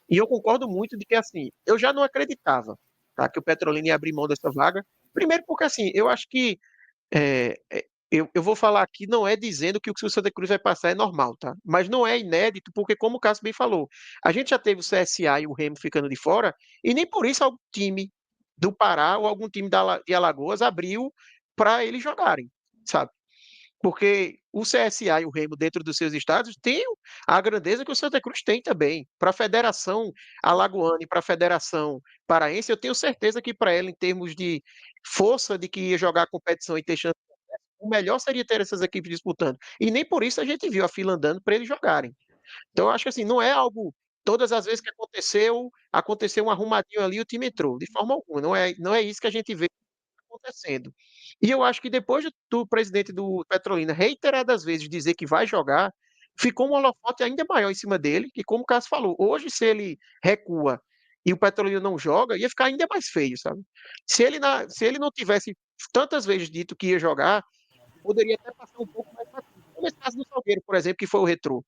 E eu concordo muito de que, assim, eu já não acreditava, tá, que o Petrolina ia abrir mão dessa vaga. Primeiro porque, assim, eu acho que eu vou falar aqui, não é dizendo que o que o Santa Cruz vai passar é normal, tá? Mas não é inédito, porque, como o Cássio bem falou, a gente já teve o CSA e o Remo ficando de fora, e nem por isso algum time do Pará ou algum time de Alagoas abriu para eles jogarem, sabe? Porque o CSA e o Remo, dentro dos seus estados, têm a grandeza que o Santa Cruz tem também. Para a Federação Alagoana e para a Federação Paraense, eu tenho certeza que para ela, em termos de força de que ia jogar a competição e ter chance, o melhor seria ter essas equipes disputando. E nem por isso a gente viu a fila andando para eles jogarem. Então, eu acho que assim, não é algo. Todas as vezes que aconteceu um arrumadinho ali, o time entrou. De forma alguma. Não é isso que a gente vê acontecendo. E eu acho que depois do presidente do Petrolina reiteradas vezes dizer que vai jogar, ficou um holofote ainda maior em cima dele, que como o Cássio falou, hoje se ele recua e o Petrolina não joga, ia ficar ainda mais feio, sabe? Se ele não tivesse tantas vezes dito que ia jogar, poderia até passar um pouco mais batido. Como esse caso do Salgueiro, por exemplo, que foi o Retrô.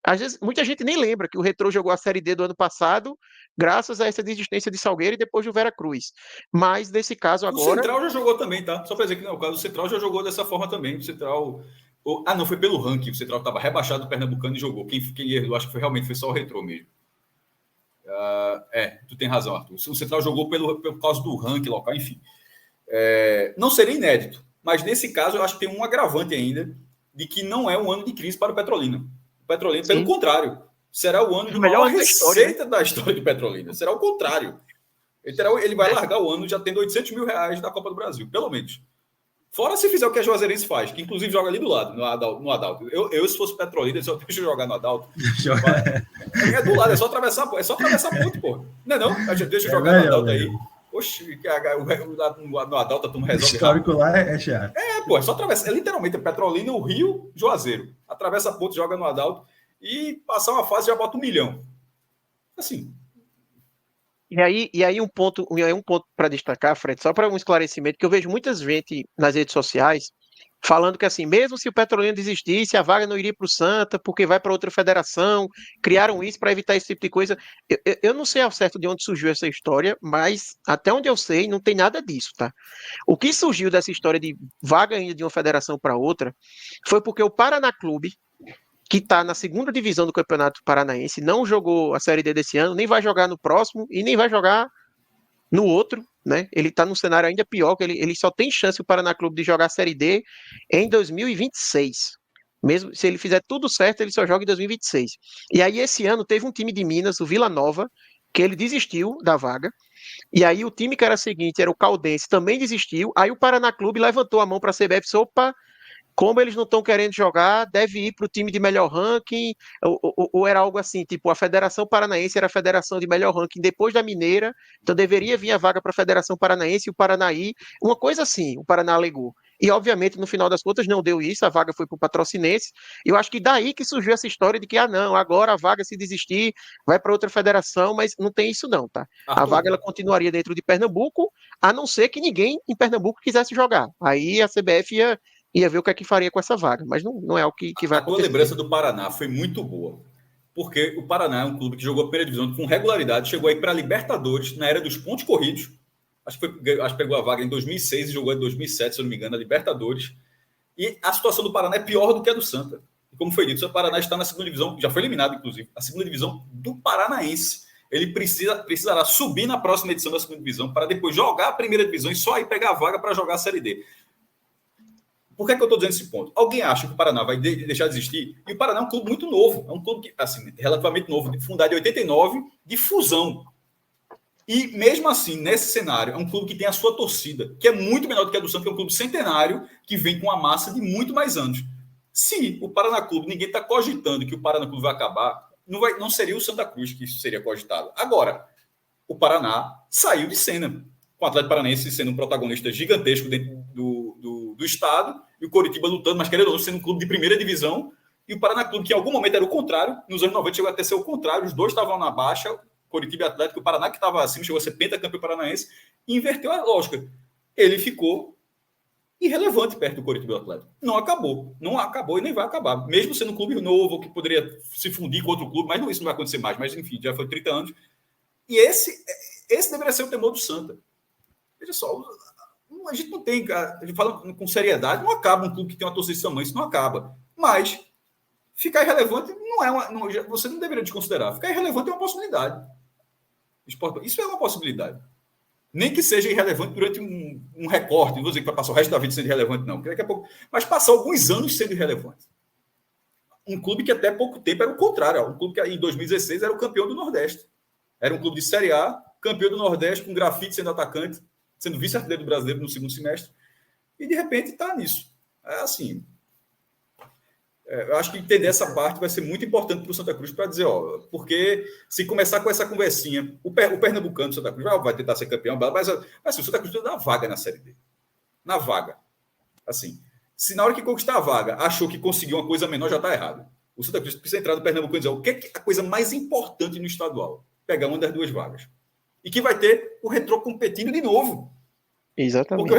Às vezes, muita gente nem lembra que o Retrô jogou a Série D do ano passado, graças a essa desistência de Salgueiro e depois do Veracruz. Mas, nesse caso agora... O Central já jogou também, tá? Só para dizer que não, o caso do Central já jogou dessa forma também. O Central... não, foi pelo ranking. O Central estava rebaixado do Pernambucano e jogou. Quem eu acho que realmente foi só o Retrô mesmo. Tu tem razão, Arthur. O Central jogou por causa do ranking local, enfim. Não seria inédito. Mas, nesse caso, eu acho que tem um agravante ainda de que não é um ano de crise para o Petrolina. O Petrolina, pelo contrário, será o ano de maior receita da história do Petrolina. Será o contrário. Ele vai largar o ano já tendo R$800 mil da Copa do Brasil, pelo menos. Fora se fizer o que a Juazeirense faz, que inclusive joga ali do lado, no Adalto. Eu se fosse Petrolina, eu só deixo eu jogar no Adalto. É do lado, é só atravessar a ponte, pô. Não é não? Deixa eu jogar no Adalto aí. Oxi, no Adalto a turma resolve. O histórico lá é chato. Pô, é só atravessar. É literalmente Petrolina, o Rio, Juazeiro. Atravessa a ponte, joga no Adalto e passar uma fase já bota 1 milhão. Assim. E aí um ponto para destacar, Fred, só para um esclarecimento, que eu vejo muita gente nas redes sociais falando que assim, mesmo se o Petrolina desistisse, a vaga não iria para o Santa, porque vai para outra federação, criaram isso para evitar esse tipo de coisa. Eu não sei ao certo de onde surgiu essa história, mas até onde eu sei, não tem nada disso, tá? O que surgiu dessa história de vaga ainda de uma federação para outra foi porque o Paraná Clube, que está na segunda divisão do Campeonato Paranaense, não jogou a Série D desse ano, nem vai jogar no próximo e nem vai jogar no outro, né? Ele está num cenário ainda pior, que ele só tem chance, o Paraná Clube, de jogar a Série D em 2026. Mesmo se ele fizer tudo certo, ele só joga em 2026. E aí, esse ano, teve um time de Minas, o Vila Nova, que ele desistiu da vaga. E aí, o time que era seguinte, era o Caldense, também desistiu. Aí, o Paraná Clube levantou a mão para a CBF e disse: opa, como eles não estão querendo jogar, deve ir para o time de melhor ranking, ou era algo assim, tipo, a Federação Paranaense era a federação de melhor ranking depois da Mineira, então deveria vir a vaga para a Federação Paranaense e o Paranaí, uma coisa assim, o Paraná alegou. E, obviamente, no final das contas, não deu isso, a vaga foi para o Patrocinense, e eu acho que daí que surgiu essa história de que, não, agora a vaga, se desistir, vai para outra federação, mas não tem isso não, tá? A vaga, ela continuaria dentro de Pernambuco, a não ser que ninguém em Pernambuco quisesse jogar. Aí a CBF ia ver o que é que faria com essa vaga, mas não é o que vai acontecer. A tua lembrança do Paraná foi muito boa, porque o Paraná é um clube que jogou a primeira divisão com regularidade, chegou aí para a Libertadores na era dos pontos corridos, acho que pegou a vaga em 2006 e jogou em 2007, se eu não me engano, a Libertadores, e a situação do Paraná é pior do que a do Santa. E como foi dito, o Paraná está na segunda divisão, já foi eliminado, inclusive, a segunda divisão do Paranaense. Ele precisará subir na próxima edição da segunda divisão para depois jogar a primeira divisão e só aí pegar a vaga para jogar a Série D. Por que eu estou dizendo esse ponto? Alguém acha que o Paraná vai deixar de existir? E o Paraná é um clube muito novo. É um clube que, assim, relativamente novo, fundado em 89, de fusão. E, mesmo assim, nesse cenário, é um clube que tem a sua torcida, que é muito menor do que a do Santos, que é um clube centenário, que vem com uma massa de muito mais anos. Se o Paraná Clube, ninguém está cogitando que o Paraná Clube vai acabar, não seria o Santa Cruz que isso seria cogitado. Agora, o Paraná saiu de cena, com o Atlético Paranaense sendo um protagonista gigantesco dentro do estado, e o Coritiba lutando, mas querendo ou não, sendo um clube de primeira divisão, e o Paraná Clube, que em algum momento era o contrário, nos anos 90 chegou até ser o contrário, os dois estavam na baixa, Coritiba e Atlético, o Paraná que estava acima, chegou a ser pentacampeão paranaense, e inverteu a lógica. Ele ficou irrelevante perto do Coritiba e do Atlético. Não acabou e nem vai acabar. Mesmo sendo um clube novo, que poderia se fundir com outro clube, mas isso não vai acontecer mais, mas enfim, já foi 30 anos. E esse deveria ser o temor do Santa. Veja só, a gente não tem, a gente fala com seriedade, não acaba um clube que tem uma torcida de tamanho, isso não acaba. Mas ficar irrelevante você não deveria desconsiderar. Ficar irrelevante é uma possibilidade. Isso é uma possibilidade. Nem que seja irrelevante durante um recorte, não vou dizer que vai passar o resto da vida sendo irrelevante, não. Daqui a pouco, mas passar alguns anos sendo irrelevante. Um clube que até pouco tempo era o contrário. Um clube que em 2016 era o campeão do Nordeste. Era um clube de Série A, campeão do Nordeste, com grafite sendo atacante, sendo vice-artilheiro do brasileiro no segundo semestre, e de repente está nisso. É assim. Eu acho que entender essa parte vai ser muito importante para o Santa Cruz para dizer, porque se começar com essa conversinha, o pernambucano do Santa Cruz vai tentar ser campeão, mas assim, o Santa Cruz dá vaga na Série D. Na vaga. Assim, se na hora que conquistar a vaga achou que conseguiu uma coisa menor, já está errado. O Santa Cruz precisa entrar no pernambucano e dizer o que é a coisa mais importante no estadual? Pegar uma das duas vagas. E que vai ter o Retrô competindo de novo. Exatamente. Porque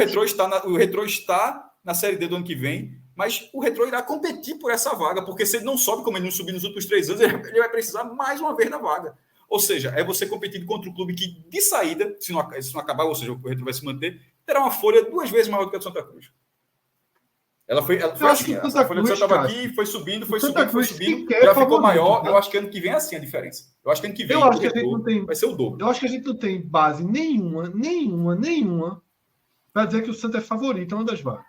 o Retrô está na Série D do ano que vem, mas o Retrô irá competir por essa vaga, porque se ele não sobe, como ele não subiu nos últimos 3 anos, ele vai precisar mais uma vez da vaga. Ou seja, é você competindo contra um clube que, de saída, se não acabar, ou seja, o Retrô vai se manter, terá uma folha 2 vezes maior do que a do Santa Cruz. Ela foi assim, a folha do Santa estava aqui, foi subindo, já ficou maior. Eu acho que ano que vem é assim a diferença. Eu acho que ano que vem vai ser o dobro. Eu acho que a gente não tem base nenhuma para dizer que o Santa é favorito em uma das vagas.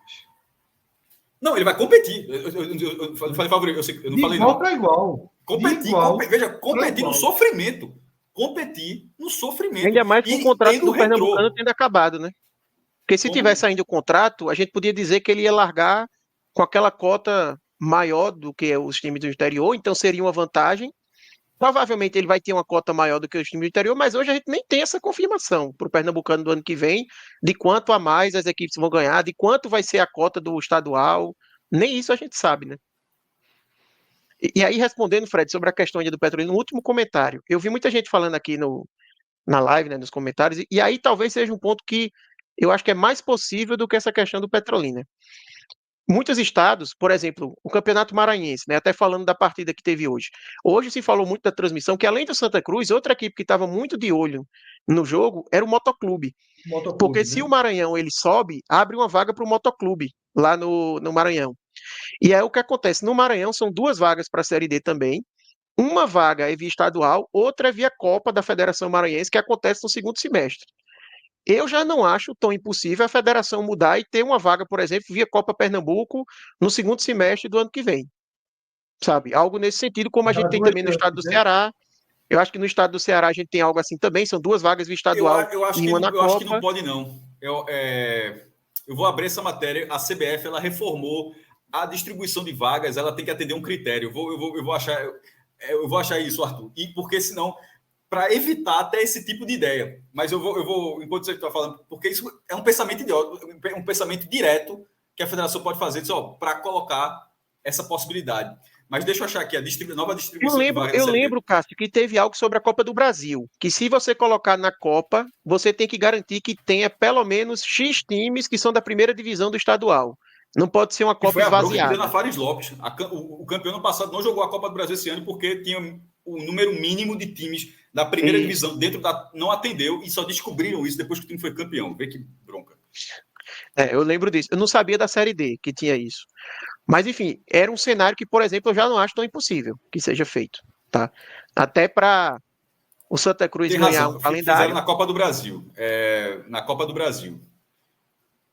Não, ele vai competir. Eu falei favorito, eu não falei igual para igual. Competir no sofrimento. Competir no sofrimento. Ainda mais com o contrato do Pernambucano tendo acabado, né? Porque se tivesse ainda o contrato, a gente podia dizer que ele ia largar com aquela cota maior do que os times do interior, então seria uma vantagem. Provavelmente ele vai ter uma cota maior do que os times do interior, mas hoje a gente nem tem essa confirmação para o Pernambucano do ano que vem, de quanto a mais as equipes vão ganhar, de quanto vai ser a cota do estadual. Nem isso a gente sabe, né? E aí, respondendo, Fred, sobre a questão ainda do Petrolina, no último comentário, eu vi muita gente falando aqui na live, né, nos comentários, e aí talvez seja um ponto que eu acho que é mais possível do que essa questão do Petrolina. Muitos estados, por exemplo, o Campeonato Maranhense, né, até falando da partida que teve hoje. Hoje se falou muito da transmissão, que além do Santa Cruz, outra equipe que estava muito de olho no jogo era o Motoclube. Porque se o Maranhão ele sobe, abre uma vaga para o Motoclube lá no Maranhão. E aí o que acontece? No Maranhão são 2 vagas para a Série D também. Uma vaga é via estadual, outra é via Copa da Federação Maranhense, que acontece no segundo semestre. Eu já não acho tão impossível a federação mudar e ter uma vaga, por exemplo, via Copa Pernambuco no segundo semestre do ano que vem. Sabe? Algo nesse sentido, como a gente tem também no estado do Ceará. Eu acho que no estado do Ceará a gente tem algo assim também, são 2 vagas via estadual e uma na Copa. Eu acho que não pode, não. Eu vou abrir essa matéria. A CBF ela reformou a distribuição de vagas, ela tem que atender um critério. Eu vou achar isso, Arthur. E porque senão, para evitar até esse tipo de ideia. Mas eu vou enquanto você está falando, porque isso é um pensamento idiota, um pensamento direto que a federação pode fazer só para colocar essa possibilidade. Mas deixa eu achar aqui a nova distribuição de vagas. Eu lembro, Cássio, que teve algo sobre a Copa do Brasil, que se você colocar na Copa, você tem que garantir que tenha pelo menos X times que são da primeira divisão do estadual. Não pode ser uma Copa esvaziada. Na Fares Lopes. O campeão ano passado não jogou a Copa do Brasil esse ano porque tinha o número mínimo de times da primeira divisão dentro da... Não atendeu e só descobriram isso depois que o time foi campeão. Vê que bronca. Eu lembro disso. Eu não sabia da Série D que tinha isso. Mas, enfim, era um cenário que, por exemplo, eu já não acho tão impossível que seja feito. Tá? Até para o Santa Cruz ganhar um calendário. Fizeram na Copa do Brasil. Na Copa do Brasil.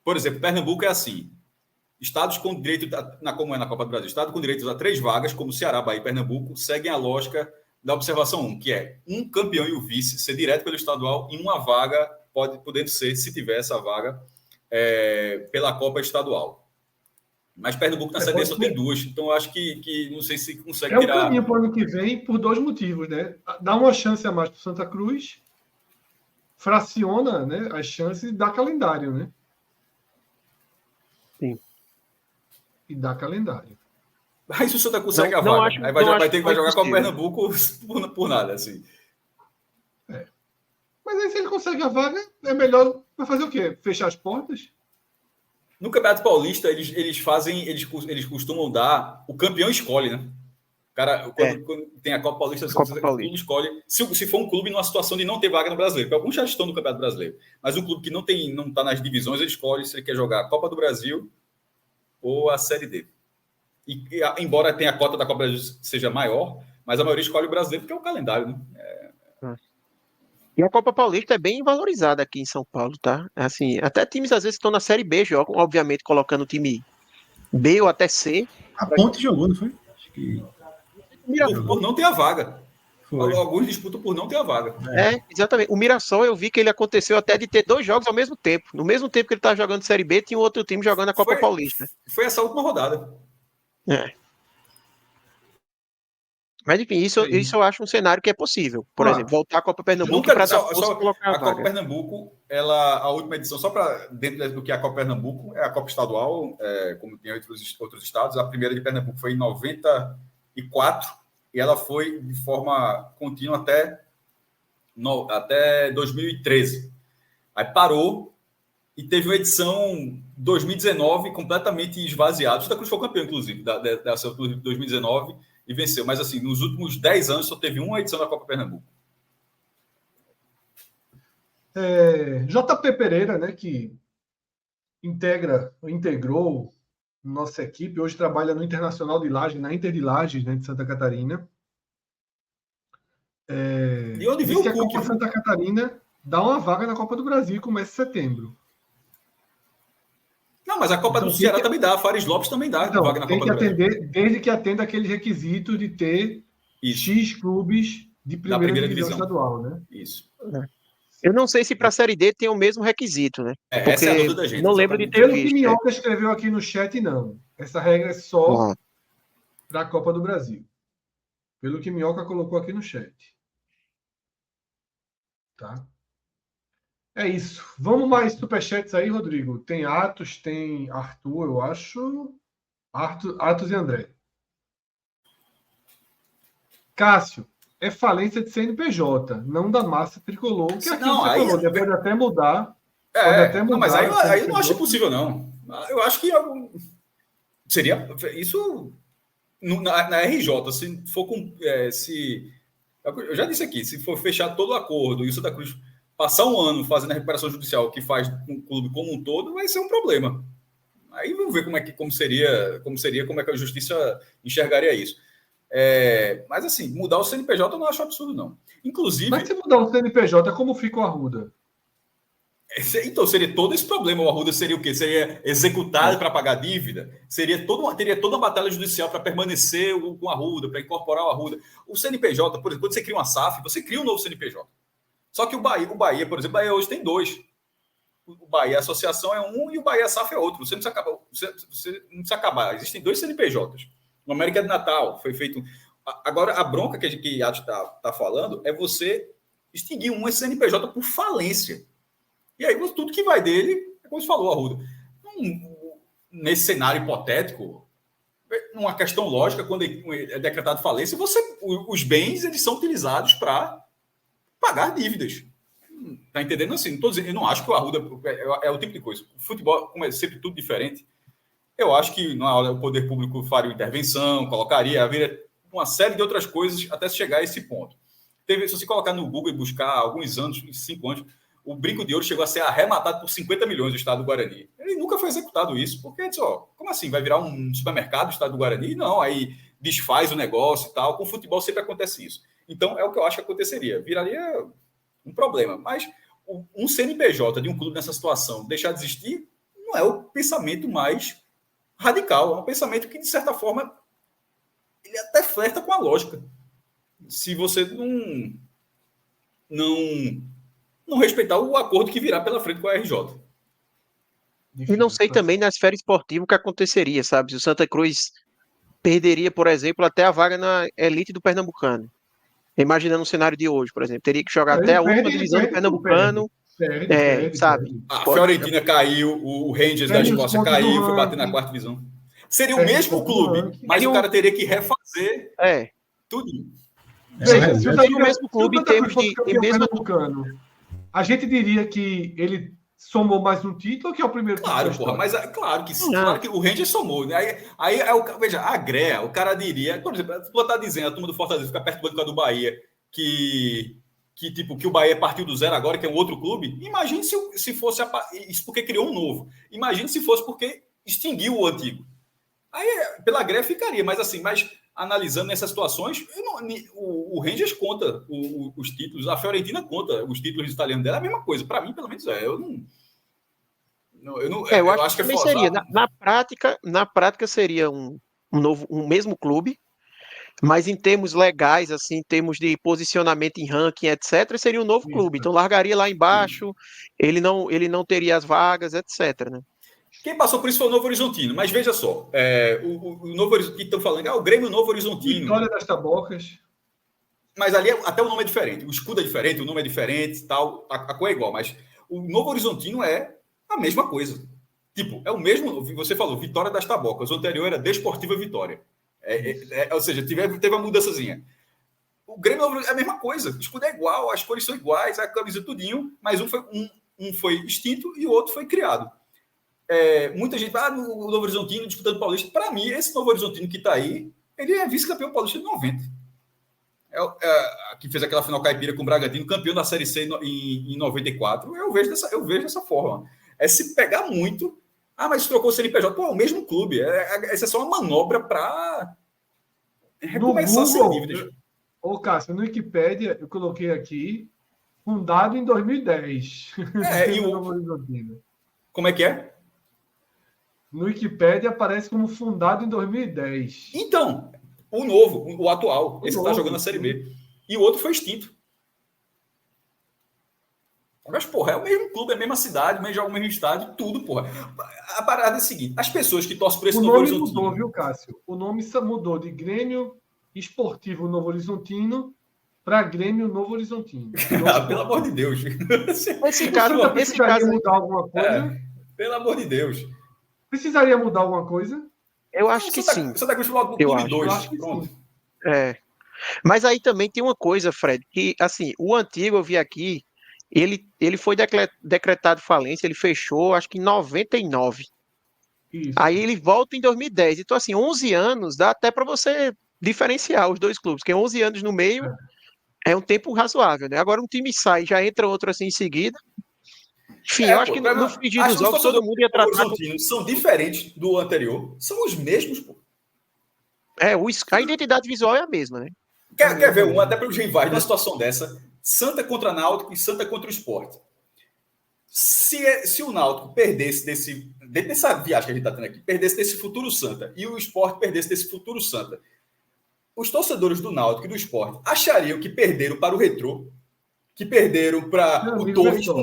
Por exemplo, Pernambuco é assim. Estados com direito, como é na Copa do Brasil, estado com direito a 3 vagas, como Ceará, Bahia e Pernambuco, seguem a lógica da observação 1, que é um campeão e o vice ser direto pelo estadual e uma vaga podendo ser, se tiver essa vaga, pela Copa estadual. Mas Pernambuco na Série D só tem 2, então eu acho que não sei se consegue tirar... É um caminho para o ano que vem por 2 motivos, né? Dá uma chance a mais para o Santa Cruz, fraciona, né, as chances da calendário, né? Sim. E dá calendário. Aí se o Santa consegue a vaga, aí vai jogar com o Pernambuco por nada, assim. Mas aí se ele consegue a vaga, é melhor para fazer o quê? Fechar as portas? No Campeonato Paulista, eles costumam dar... O campeão escolhe, né? O cara, quando tem a Copa Paulista, o clube escolhe... Se for um clube numa situação de não ter vaga no Brasileiro, porque alguns já estão no Campeonato Brasileiro, mas um clube que não está nas divisões, ele escolhe se ele quer jogar a Copa do Brasil ou a Série D. E embora tenha a cota da Copa do Brasil seja maior, mas a maioria escolhe o Brasileiro porque é o calendário, né? E a Copa Paulista é bem valorizada aqui em São Paulo, tá? Assim, até times às vezes estão na Série B jogam, obviamente colocando o time B ou até C. A Ponte jogou, não foi? Acho que... Por não ter a vaga. Foi. Alguns disputam por não ter a vaga. Exatamente. O Mirassol, eu vi que ele aconteceu até de ter 2 jogos ao mesmo tempo. No mesmo tempo que ele estava jogando Série B, tinha outro time jogando a Copa Paulista. Foi essa última rodada. Mas, enfim, isso eu acho um cenário que é possível. Por exemplo, voltar à Copa Pernambuco para dar força colocar a vaga. Copa Pernambuco, a última edição, só para dentro do que é a Copa Pernambuco, é a Copa Estadual, como tem outros estados. A primeira de Pernambuco foi em 94 e ela foi de forma contínua até 2013. Aí parou e teve uma edição 2019 completamente esvaziada. O Santa Cruz foi campeão, inclusive, da 2019 e venceu. Mas, assim, nos últimos 10 anos só teve uma edição da Copa Pernambuco. JP Pereira, né, que integrou nossa equipe, hoje trabalha no Internacional de Lages, na Inter de Lages, né, de Santa Catarina. E onde viu o a Copa Santa Catarina dá uma vaga na Copa do Brasil e começa em setembro. Não, mas a Copa do Ceará também dá, a Fares Lopes também dá vaga na Copa do Brasil. Desde que atenda aquele requisito de ter X clubes de primeira divisão estadual, né? Isso. Eu não sei se para a Série D tem o mesmo requisito, né? Essa é a dúvida da gente. Não lembro de ter Pelo que visto. Minhoca escreveu aqui no chat, não. Essa regra é só para a Copa do Brasil. Pelo que Minhoca colocou aqui no chat. Tá? É isso. Vamos mais superchats aí, Rodrigo. Tem Atos, tem Arthur, eu acho. Atos e André. Cássio, é falência de CNPJ, não da massa tricolor. Que aqui Não, você aí- falou, né? Pode até mudar. Não, mas aí eu não acho impossível, não. Eu acho que seria isso na RJ, se for com. Eu já disse aqui, se for fechar todo o acordo e o Santa Cruz passar um ano fazendo a recuperação judicial que faz com o clube como um todo, vai ser um problema. Aí vamos ver como seria, como é que a justiça enxergaria isso. Mas assim, mudar o CNPJ eu não acho absurdo, não. Inclusive. Mas se mudar o CNPJ, como fica o Arruda? Então, seria todo esse problema. O Arruda seria o quê? Seria executado para pagar dívida? Teria toda uma batalha judicial para permanecer com o Arruda, para incorporar o Arruda. O CNPJ, por exemplo, quando você cria uma SAF, você cria um novo CNPJ. Só que o Bahia, por exemplo, o Bahia hoje tem 2. O Bahia Associação é um e o Bahia SAF é outro. Você não precisa acabar. Existem 2 CNPJs. No América de Natal foi feito. Agora, a bronca que a Atos está falando é você extinguir um CNPJ por falência. E aí, tudo que vai dele, é como você falou, Arruda. Nesse cenário hipotético, numa questão lógica, quando é decretado falência, os bens eles são utilizados para pagar dívidas. Tá entendendo? Assim, eu não acho que o Arruda é o tipo de coisa. O futebol, como é sempre tudo diferente, eu acho que na hora o poder público faria intervenção, haveria uma série de outras coisas até chegar a esse ponto. Se você colocar no Google e buscar alguns anos, 5 anos, o Brinco de Ouro chegou a ser arrematado por 50 milhões do Estado do Guarani. Ele nunca foi executado isso, porque disse, como assim? Vai virar um supermercado do Estado do Guarani? Não, aí desfaz o negócio e tal. Com o futebol sempre acontece isso. Então, é o que eu acho que aconteceria. Viraria um problema. Mas um CNPJ de um clube nessa situação deixar de existir não é o pensamento mais radical. É um pensamento que, de certa forma, ele até flerta com a lógica. Se você não respeitar o acordo que virá pela frente com a RJ. E não sei também na esfera esportiva o que aconteceria, sabe? Se o Santa Cruz perderia, por exemplo, até a vaga na elite do Pernambucano. Imaginando o cenário de hoje, por exemplo. Teria que jogar até a última divisão do Pernambucano. Sabe? A Fiorentina caiu, o Rangers da Escócia caiu, foi bater na 4ª divisão. Seria o mesmo clube, mas o cara teria que refazer tudo. Veja, se o mesmo clube em termos de Pernambucano, a gente diria que ele somou mais um título ou que é o primeiro título? Claro, porra, mas claro que o Rangers somou, né? Aí veja, a GREA, o cara diria, por exemplo, tu tá dizendo, a turma do Fortaleza fica perto do Bahia, que o Bahia partiu do zero agora, que é um outro clube. Imagine se fosse isso porque criou um novo. Imagine se fosse porque extinguiu o antigo. Aí, pela GREA ficaria, mas assim, analisando nessas situações, o Rangers conta os títulos, a Fiorentina conta os títulos italianos dela, é a mesma coisa. Para mim, pelo menos, eu acho que também seria. Na prática seria um mesmo clube, mas em termos legais, assim, em termos de posicionamento em ranking, etc., seria um novo clube. Então largaria lá embaixo, ele não teria as vagas, etc., né? Quem passou por isso foi o Novo Horizontino, mas veja só, o Novo Horizontino que estão falando, o Grêmio Novo Horizontino. Vitória das Tabocas. Mas ali até o nome é diferente, o escudo é diferente, o nome é diferente, tal, a cor é igual, mas o Novo Horizontino é a mesma coisa. Tipo, é o mesmo, você falou, Vitória das Tabocas, o anterior era Desportiva Vitória. Ou seja, teve uma mudançazinha. O Grêmio é a mesma coisa, o escudo é igual, as cores são iguais, a camisa tudinho, mas um foi extinto e o outro foi criado. Muita gente fala, o Novo Horizontino disputando o Paulista. Para mim, esse Novo Horizontino que está aí, ele é vice-campeão paulista de 90. Que fez aquela final caipira com o Bragantino, campeão da Série C em 94. Eu vejo dessa forma. Se pegar muito, mas trocou o CNPJ. Pô, é o mesmo clube. Essa é só uma manobra para recomeçar sem dívidas. Ô, Cássio, no Wikipédia, eu coloquei aqui, fundado em 2010. Como é que é? No Wikipédia aparece como fundado em 2010. Então, o novo, o atual, esse que está jogando na Série B. E o outro foi extinto. Mas, porra, é o mesmo clube, é a mesma cidade, o mesmo estádio, tudo, porra. A parada é a seguinte: as pessoas que torcem por esse O Novo nome Horizontino. mudou, viu, Cássio? O nome mudou de Grêmio Esportivo Novo Horizontino para Grêmio Novo Horizontino. Pelo amor de Deus. Esse O caso, Santa esse precisaria caso aí, mudar alguma coisa? Pelo amor de Deus. Precisaria mudar alguma coisa? eu acho que sim. Santa Cruz logo no Eu Clube acho. 2. Eu acho que Pronto. sim. É. Mas aí também tem uma coisa, Fred, que assim, o antigo eu vi aqui, ele foi decretado falência, ele fechou acho que em 99. Isso. Aí ele volta em 2010. Então assim, 11 anos dá até para você diferenciar os dois clubes, porque 11 anos no meio é um tempo razoável, né? Agora um time sai, já entra outro assim em seguida. Enfim, eu acho Pô, que no frigir acho dos que os ovos todo torcedores mundo ia do tratar com Horizontino são diferentes do anterior. São os mesmos, pô. a identidade visual é a mesma, né? Quer ver um, até pelo Genvaz, numa situação dessa? Santa contra Náutico e Santa contra o Sport. Se o Náutico perdesse dessa viagem que a gente está tendo aqui, perdesse desse futuro Santa e o Sport perdesse desse futuro Santa, os torcedores do Náutico e do Sport achariam que perderam para o Retrô, que perderam para o Torres, para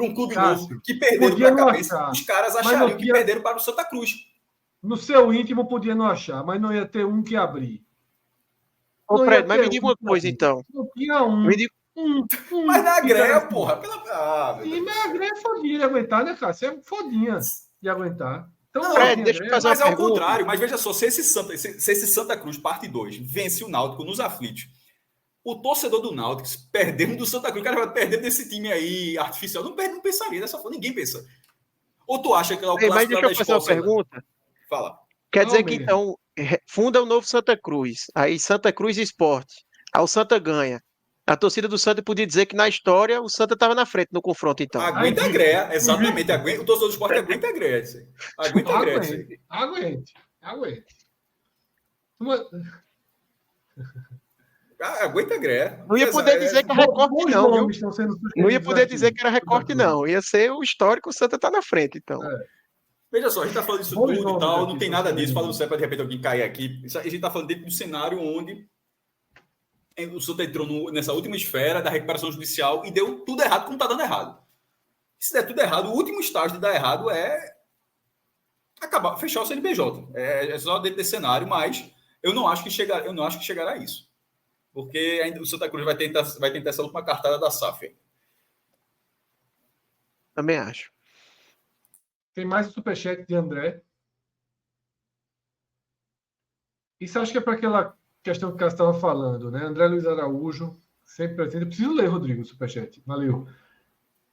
um clube Cássio, novo, que perderam podia para a não cabeça. achar, Os caras mas não achariam que tinha- perderam para o Santa Cruz. No seu íntimo podia não achar, mas não ia ter um que abrir. Ô, Não ia Fred, mas ter me diga um uma que coisa abrir. então. Não tinha Me diga, Mas na que greia, garantia. porra. Meu Sim, Deus. mas a Gré é fodinha de aguentar, né, Cássio? É fodinha de aguentar. Então, Não, Fred, tinha deixa eu Gré. fazer uma mas é o pergunta. contrário. Mas veja só, se esse Santa Cruz, parte 2, vence o Náutico nos aflitos, o torcedor do Náutico, perdendo do Santa Cruz, o cara vai perder desse time aí artificial. Não pensaria dessa forma, ninguém pensa. Ou tu acha que é o Ei, mas clássico lá deixa da eu fazer uma Escócia? pergunta. Fala. Quer dizer que Palmeiras. então funda o novo Santa Cruz, aí Santa Cruz Esporte, aí o Santa ganha. A torcida do Santa podia dizer que na história o Santa estava na frente no confronto, então. Aguenta a greia, exatamente. O torcedor do esporte aguenta a greia. Aguenta a greia. Aguente. Aguenta a greia. Não ia poder dizer que era recorte, Bons não, viu? nomes estão sendo Não ia sugeridos poder aqui. dizer que era recorte, não. Ia ser o histórico, o Santa tá na frente, então. Veja só, a gente está falando disso Bons tudo e nomes tal, aqui não tem estão nada sendo disso, falando vendidos. sério para de repente alguém cair aqui. A gente está falando dentro do cenário onde o Santa entrou nessa última esfera da recuperação judicial e deu tudo errado como está dando errado. Se der tudo errado, o último estágio de dar errado é acabar, fechar o CNPJ. É só dentro desse cenário, mas eu não acho que chegará a isso. Porque ainda o Santa Cruz vai tentar essa última cartada da SAF. Também acho. Tem mais um superchat de André. Isso acho que é para aquela questão que o Cássio estava falando, né? André Luiz Araújo, sempre presente. Eu preciso ler, Rodrigo, o superchat. Valeu.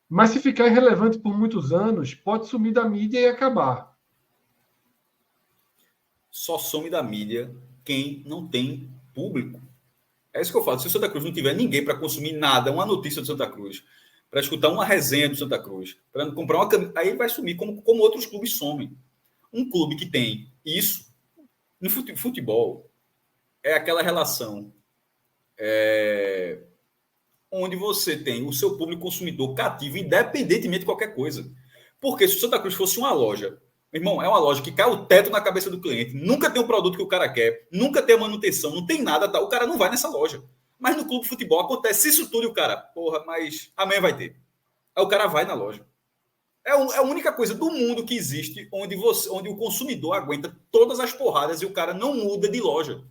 Mas se ficar irrelevante por muitos anos, pode sumir da mídia e acabar. Só some da mídia quem não tem público. É isso que eu falo. Se o Santa Cruz não tiver ninguém para consumir nada, uma notícia do Santa Cruz, para escutar uma resenha do Santa Cruz, para comprar uma camisa, aí vai sumir como outros clubes somem. Um clube que tem isso, no futebol, é aquela relação onde você tem o seu público consumidor cativo, independentemente de qualquer coisa. Porque se o Santa Cruz fosse uma loja, irmão, é uma loja que cai o teto na cabeça do cliente, nunca tem o produto que o cara quer, nunca tem a manutenção, não tem nada, tá? O cara não vai nessa loja. Mas no clube de futebol acontece isso tudo e o cara, porra, mas amanhã vai ter. Aí o cara vai na loja. É a única coisa do mundo que existe onde o consumidor aguenta todas as porradas e o cara não muda de loja.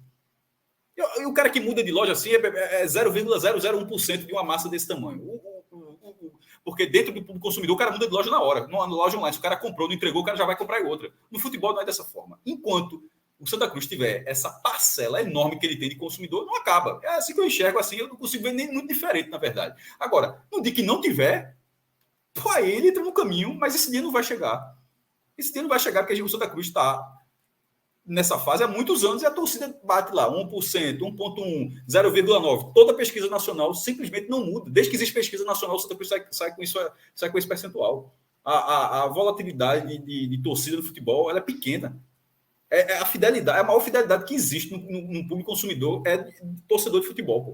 E o cara que muda de loja assim é 0,001% de uma massa desse tamanho. Porque dentro do consumidor, o cara muda de loja na hora. Na loja online, se o cara comprou, não entregou, o cara já vai comprar outra. No futebol não é dessa forma. Enquanto o Santa Cruz tiver essa parcela enorme que ele tem de consumidor, não acaba. É assim que eu enxergo, assim, eu não consigo ver nem muito diferente, na verdade. Agora, no dia que não tiver, pô, aí ele entra no caminho, mas esse dia não vai chegar. Esse dia não vai chegar porque o Santa Cruz está nessa fase há muitos anos e a torcida bate lá 1%, 1,1%, 0,9%. Toda pesquisa nacional simplesmente não muda. Desde que existe pesquisa nacional, o Santa Cruz sai com esse percentual. A volatilidade de torcida no futebol ela é pequena. A fidelidade, a maior fidelidade que existe no público consumidor é de torcedor de futebol.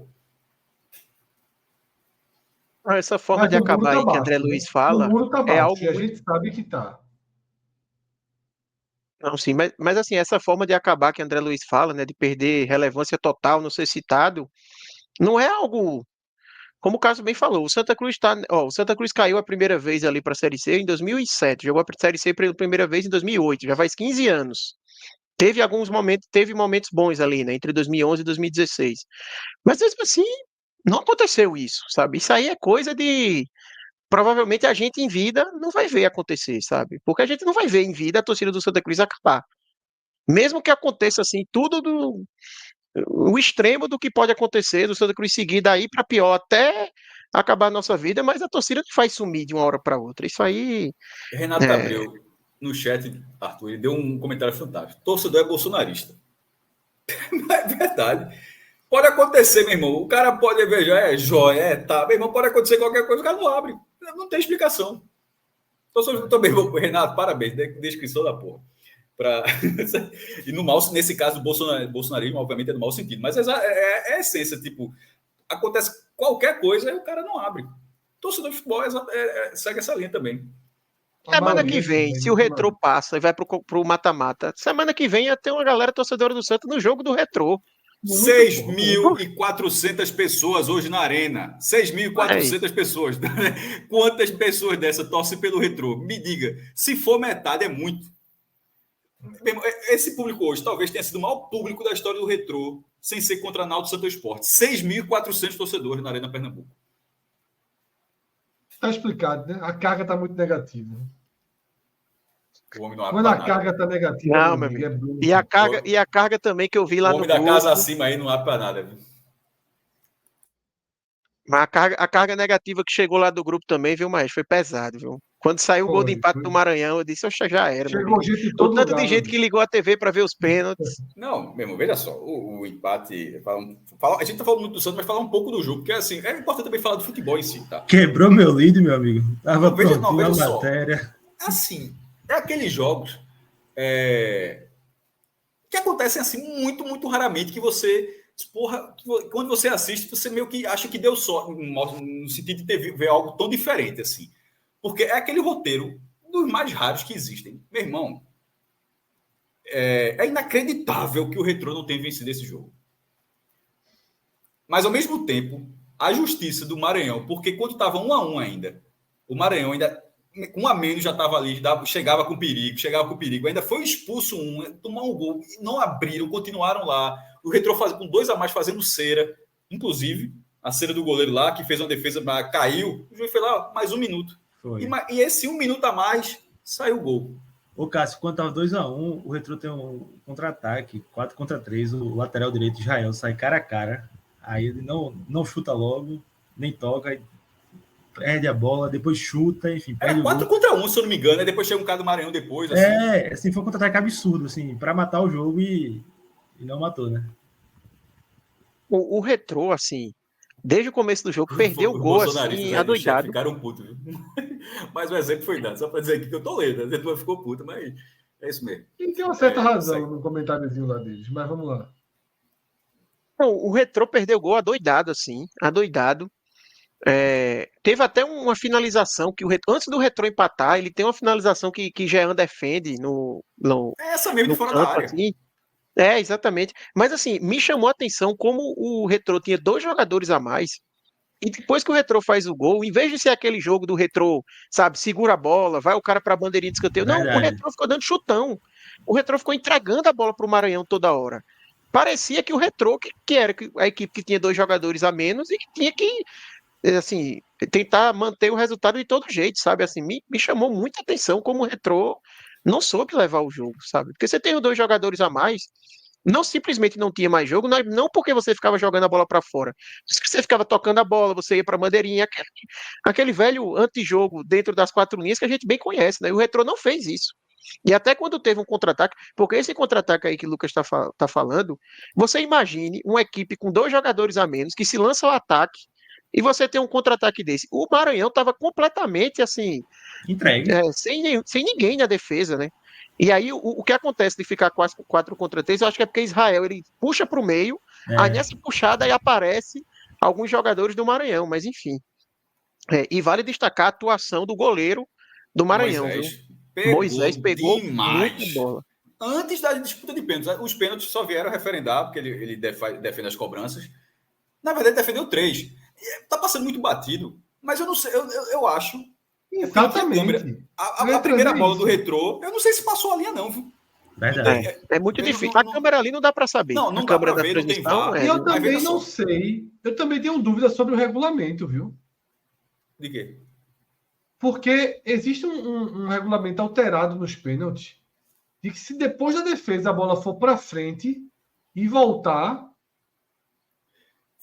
Pô. Essa forma de acabar aí que André Luiz fala o muro tá é baixo, algo e a muito... gente sabe que tá. Não, sim, mas assim, essa forma de acabar que André Luiz fala, né, de perder relevância total, não ser citado, não é algo, como o Cássio bem falou, o Santa Cruz o Santa Cruz caiu a primeira vez ali para a Série C em 2007, jogou a Série C pela primeira vez em 2008, já faz 15 anos. Teve momentos bons ali, né, entre 2011 e 2016. Mas mesmo assim, não aconteceu isso, sabe? Isso aí é coisa de provavelmente a gente em vida não vai ver acontecer, sabe? Porque a gente não vai ver em vida a torcida do Santa Cruz acabar. Mesmo que aconteça assim, o extremo do que pode acontecer do Santa Cruz seguir daí para pior até acabar a nossa vida, mas a torcida não faz sumir de uma hora para outra. Isso aí. Renato Abreu, no chat, Arthur, ele deu um comentário fantástico. Torcedor é bolsonarista. É verdade. Pode acontecer, meu irmão. O cara pode ver, joia, tá. Meu irmão, pode acontecer qualquer coisa, o cara não abre. Não tem explicação. Então, também, Renato, parabéns. Descrição da porra. E no mal, nesse caso, o bolsonarismo, obviamente, é no mau sentido. Mas é a essência, tipo, acontece qualquer coisa e o cara não abre. Torcedor de futebol segue essa linha também. Semana que vem, se o Retrô passa e vai pro mata-mata, semana que vem ia ter uma galera torcedora do Santos no jogo do Retrô. 6.400 pessoas hoje na arena. 6.400 pessoas. Quantas pessoas dessa torcem pelo Retrô? Me diga. Se for metade, é muito. Esse público hoje talvez tenha sido o maior público da história do Retrô, sem ser contra Náutico Santo Esporte. 6.400 torcedores na Arena Pernambuco. Está explicado, né? A carga está muito negativa. Quando a carga está negativa, não, meu amigo. E a carga também que eu vi lá no grupo. O homem da casa acima aí não há para nada. Viu? Mas a carga negativa que chegou lá do grupo também, viu, Maestro? Foi pesado, viu? Quando saiu o gol de empate do Maranhão, eu disse, oxa, já era. Chegou gente em todo lugar. O tanto lugar, de gente que ligou a TV para ver os pênaltis. Não, meu irmão, veja só, o empate... a gente tá falando muito do Santos, mas falar um pouco do jogo, porque assim, é importante também falar do futebol em si, tá? Quebrou meu lead, meu amigo. Tava veja a só. matéria. Assim, é aqueles jogos que acontecem assim muito, muito raramente, que você... Porra, quando você assiste, você meio que acha que deu sorte, no sentido de ver algo tão diferente assim. Porque é aquele roteiro dos mais raros que existem. Meu irmão, é inacreditável que o Retrô não tenha vencido esse jogo. Mas, ao mesmo tempo, a justiça do Maranhão, porque quando estava 1-1 ainda, o Maranhão ainda, com 1 a menos, já estava ali, chegava com perigo, ainda foi expulso tomou um gol, não abriram, continuaram lá. O Retrô com 2 a mais fazendo cera, inclusive a cera do goleiro lá, que fez uma defesa, caiu, o juiz foi lá, mais 1 minuto. E esse 1 minuto a mais, saiu o gol. Ô, Cássio, quando estava 2-1, o Retrô tem um contra-ataque, 4-3, o lateral direito, Israel, sai cara a cara, aí ele não chuta logo, nem toca, perde a bola, depois chuta, enfim. Era 4-1, se eu não me engano, e depois chega um cara do Maranhão depois. Assim, foi um contra-ataque absurdo, assim, para matar o jogo e não matou, né? O Retrô, assim, desde o começo do jogo, perdeu o gol, assim, adoidado. Ficaram putos, viu? Mas o exemplo foi dado, só para dizer aqui que eu tô lendo, a gente ficou puto, mas é isso mesmo. E tem uma certa razão no comentáriozinho lá deles, mas vamos lá. Não, o Retrô perdeu o gol adoidado, assim, adoidado. Teve até uma finalização que antes do Retrô empatar, ele tem uma finalização que Jean defende no essa mesmo de fora da área. Assim. Exatamente. Mas assim, me chamou a atenção como o Retrô tinha 2 jogadores a mais. E depois que o Retrô faz o gol, em vez de ser aquele jogo do Retrô, sabe, segura a bola, vai o cara para a bandeirinha de escanteio. Não, o Retrô ficou dando chutão. O Retrô ficou entregando a bola para o Maranhão toda hora. Parecia que o Retrô, que era a equipe que tinha 2 jogadores a menos e que tinha que, assim, tentar manter o resultado de todo jeito, sabe? Assim, me chamou muita atenção como o Retrô não soube levar o jogo, sabe? Porque você tem 2 jogadores a mais, não simplesmente não tinha mais jogo, não porque você ficava jogando a bola para fora. Você ficava tocando a bola, você ia para a bandeirinha, aquele velho antijogo dentro das 4 linhas que a gente bem conhece, né? E o Retrô não fez isso. E até quando teve um contra-ataque, porque esse contra-ataque aí que o Lucas tá falando, você imagine uma equipe com 2 jogadores a menos que se lança ao ataque e você tem um contra-ataque desse. O Maranhão estava completamente assim, entregue, sem ninguém na defesa, né? E aí o que acontece de ficar 4 contra 3, eu acho que é porque Israel ele puxa para o meio, aí nessa puxada aí aparece alguns jogadores do Maranhão, mas enfim. E vale destacar a atuação do goleiro do Maranhão, Moisés pegou muita bola. Antes da disputa de pênaltis, os pênaltis só vieram referendar, porque ele defende as cobranças. Na verdade, ele defendeu 3. Tá passando muito batido, mas eu não sei, eu acho. Exatamente. A primeira bola do Retrô, eu não sei se passou a linha, não, viu? Verdade. É muito difícil. A câmera ali não dá para saber. Não a dá câmera pra da ver, não tem transmissão VAR. E eu Mas também veja não só. sei. Eu também tenho dúvidas sobre o regulamento, viu? De quê? Porque existe um regulamento alterado nos pênaltis de que se depois da defesa a bola for para frente e voltar,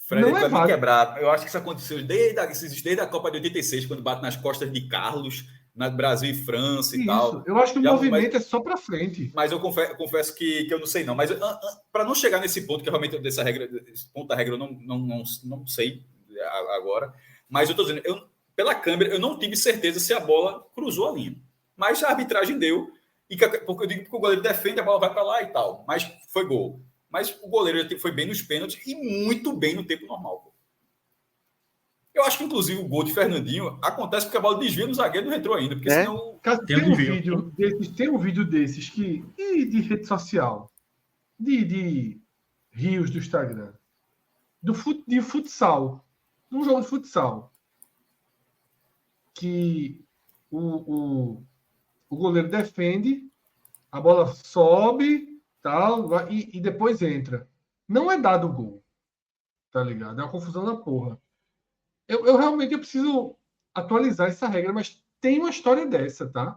Fred, não ele é vai me válido. quebrar. Eu acho que isso aconteceu desde a Copa de 86, quando bate nas costas de Carlos, na Brasil e França e Isso. tal. Eu acho que o Já, movimento é só para frente. mas eu confesso que eu não sei, não. Mas para não chegar nesse ponto, que realmente dessa regra, esse ponto da regra eu não sei agora. Mas eu estou dizendo, pela câmera, eu não tive certeza se a bola cruzou a linha. Mas a arbitragem deu. Porque eu digo que o goleiro defende, a bola vai para lá e tal. Mas foi gol. Mas o goleiro foi bem nos pênaltis e muito bem no tempo normal. Eu acho que, inclusive, o gol de Fernandinho acontece porque a bola desvia no zagueiro e não entrou ainda. Porque senão. Tem um vídeo desses de rede social, de rios do Instagram, de futsal, um jogo de futsal, que o goleiro defende, a bola sobe, tal, e depois entra. Não é dado o gol, tá ligado? É uma confusão da porra. Eu realmente preciso atualizar essa regra, mas tem uma história dessa, tá?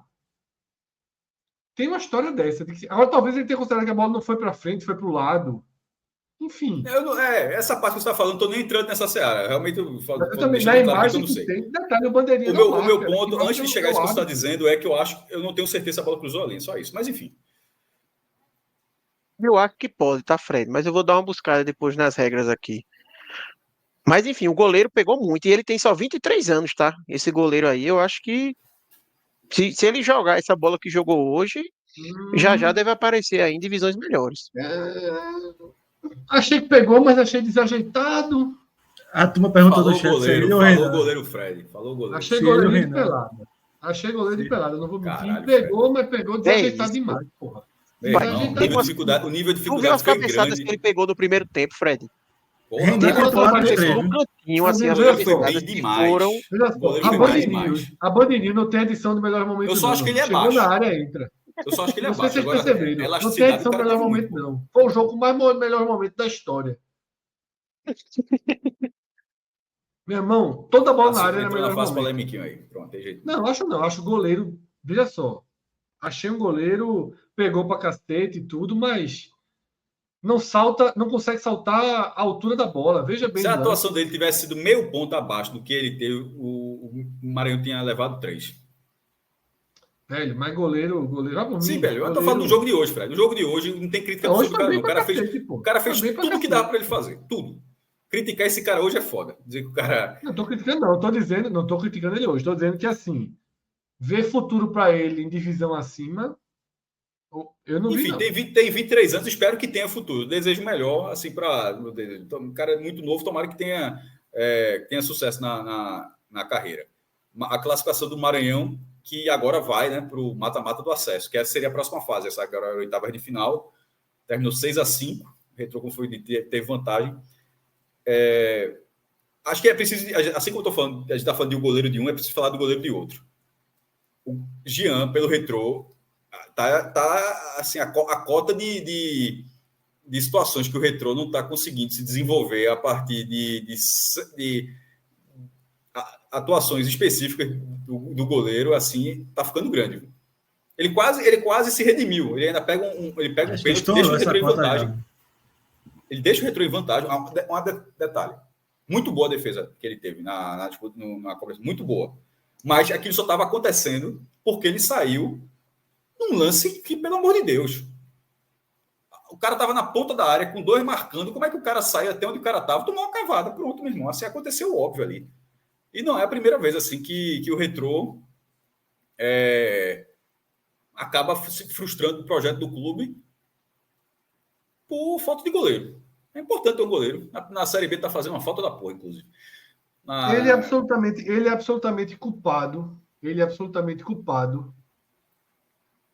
Tem uma história dessa. Agora, talvez ele tenha considerado que a bola não foi para frente, foi para o lado. Enfim. Essa parte que você está falando, não estou nem entrando nessa seara. Realmente, eu também, na imagem que tem, detalhe, o bandeirinha o meu ponto, antes de chegar a isso que você está dizendo, é que eu não tenho certeza se a bola cruzou a linha, só isso. Mas, enfim. Eu acho que pode, tá, Fred? Mas eu vou dar uma buscada depois nas regras aqui. Mas, enfim, o goleiro pegou muito. E ele tem só 23 anos, tá? Esse goleiro aí, eu acho que se ele jogar essa bola que jogou hoje, já deve aparecer aí em divisões melhores. Achei que pegou, mas achei desajeitado. A turma perguntou do chat se ele falou o goleiro Fred. Falou o goleiro. Achei goleiro de pelada. Achei goleiro de pelada, não vou mentir. Caralho, pegou, mas pegou desajeitado demais, porra. O nível de dificuldade tu viu as foi cabeçadas grande. que ele pegou no primeiro tempo, Fred? Porra, Teve uma bola que pegou no cantinho, assim, as cabeçadas que foram... A Bandeirinho não tem edição do melhor momento. Eu só acho que ele é Chegou baixo. na área, entra. Eu só acho que ele é baixo. Não sei se vocês perceberam. Não tem edição do melhor momento, não. Foi o jogo com mais melhor momento da história. Meu irmão, toda bola na área era melhor momento. Aí. Pronto, tem jeito. Não, acho não. Acho o goleiro... Veja só. Achei um goleiro, pegou pra cacete e tudo, mas... não consegue saltar a altura da bola. Veja bem. Se a atuação dele tivesse sido meio ponto abaixo do que ele teve, o Maranhão tinha levado 3. Velho, mas goleiro. Sim, velho. Eu tô falando do jogo de hoje, Fred. No jogo de hoje não tem crítica sobre o cara, não. O cara fez tudo que dava para ele fazer. Tudo. Criticar esse cara hoje é foda. Dizer que o cara. Não tô criticando, não. Não tô criticando ele hoje. Tô dizendo que assim, ver futuro para ele em divisão acima. Eu não vi, não. Tem 23 anos, espero que tenha futuro. Desejo melhor, assim, para. Um cara muito novo, tomara que tenha sucesso na carreira. A classificação do Maranhão, que agora vai, né, para o mata-mata do acesso, que seria a próxima fase. Essa agora é a oitava de final. Terminou 6-5. O Retrô, como foi, teve vantagem. Acho que é preciso, assim como eu estou falando, a gente está falando de um goleiro de um, é preciso falar do goleiro de outro. O Jean, pelo Retrô, tá assim, a cota de situações que o Retrô não está conseguindo se desenvolver a partir de atuações específicas do goleiro, assim, tá ficando grande. Ele quase se redimiu. Ele ainda pega um pênalti, deixa o Retrô em vantagem. Ele deixa o Retrô em vantagem. Detalhe. Muito boa a defesa que ele teve na cobrança. Muito boa. Mas aquilo só estava acontecendo porque ele saiu num lance que, pelo amor de Deus, o cara estava na ponta da área com 2 marcando. Como é que o cara sai até onde o cara estava? Tomou uma cavada. Pronto, meu irmão. Assim aconteceu óbvio ali. E não é a primeira vez assim que o Retrô acaba se frustrando o projeto do clube por falta de goleiro. É importante ter um goleiro. Na Série B está fazendo uma falta da porra, inclusive. Ele é absolutamente culpado. Ele é absolutamente culpado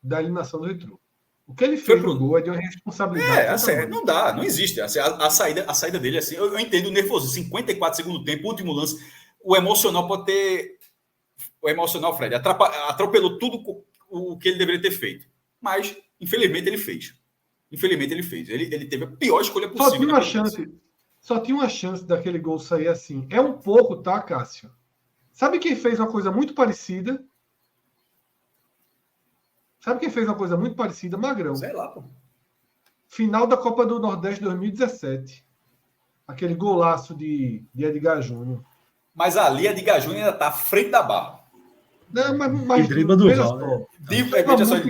da eliminação do Retrô. O que ele fez no gol é de uma responsabilidade. Não dá, não existe. Assim, a saída dele, assim, eu entendo o nervoso. 54 segundo tempo, último lance. O emocional pode ter. O emocional, Fred, atropelou tudo o que ele deveria ter feito. Mas, infelizmente, ele fez. Ele teve a pior escolha possível. Só tinha uma chance daquele gol sair assim. É um pouco, tá, Cássio? Sabe quem fez uma coisa muito parecida? Magrão. Sei lá, pô. Final da Copa do Nordeste 2017. Aquele golaço de Edgar Júnior. Mas ali Edgar Júnior ainda tá à frente da barra. Não, mas dribla do Val, né? Ele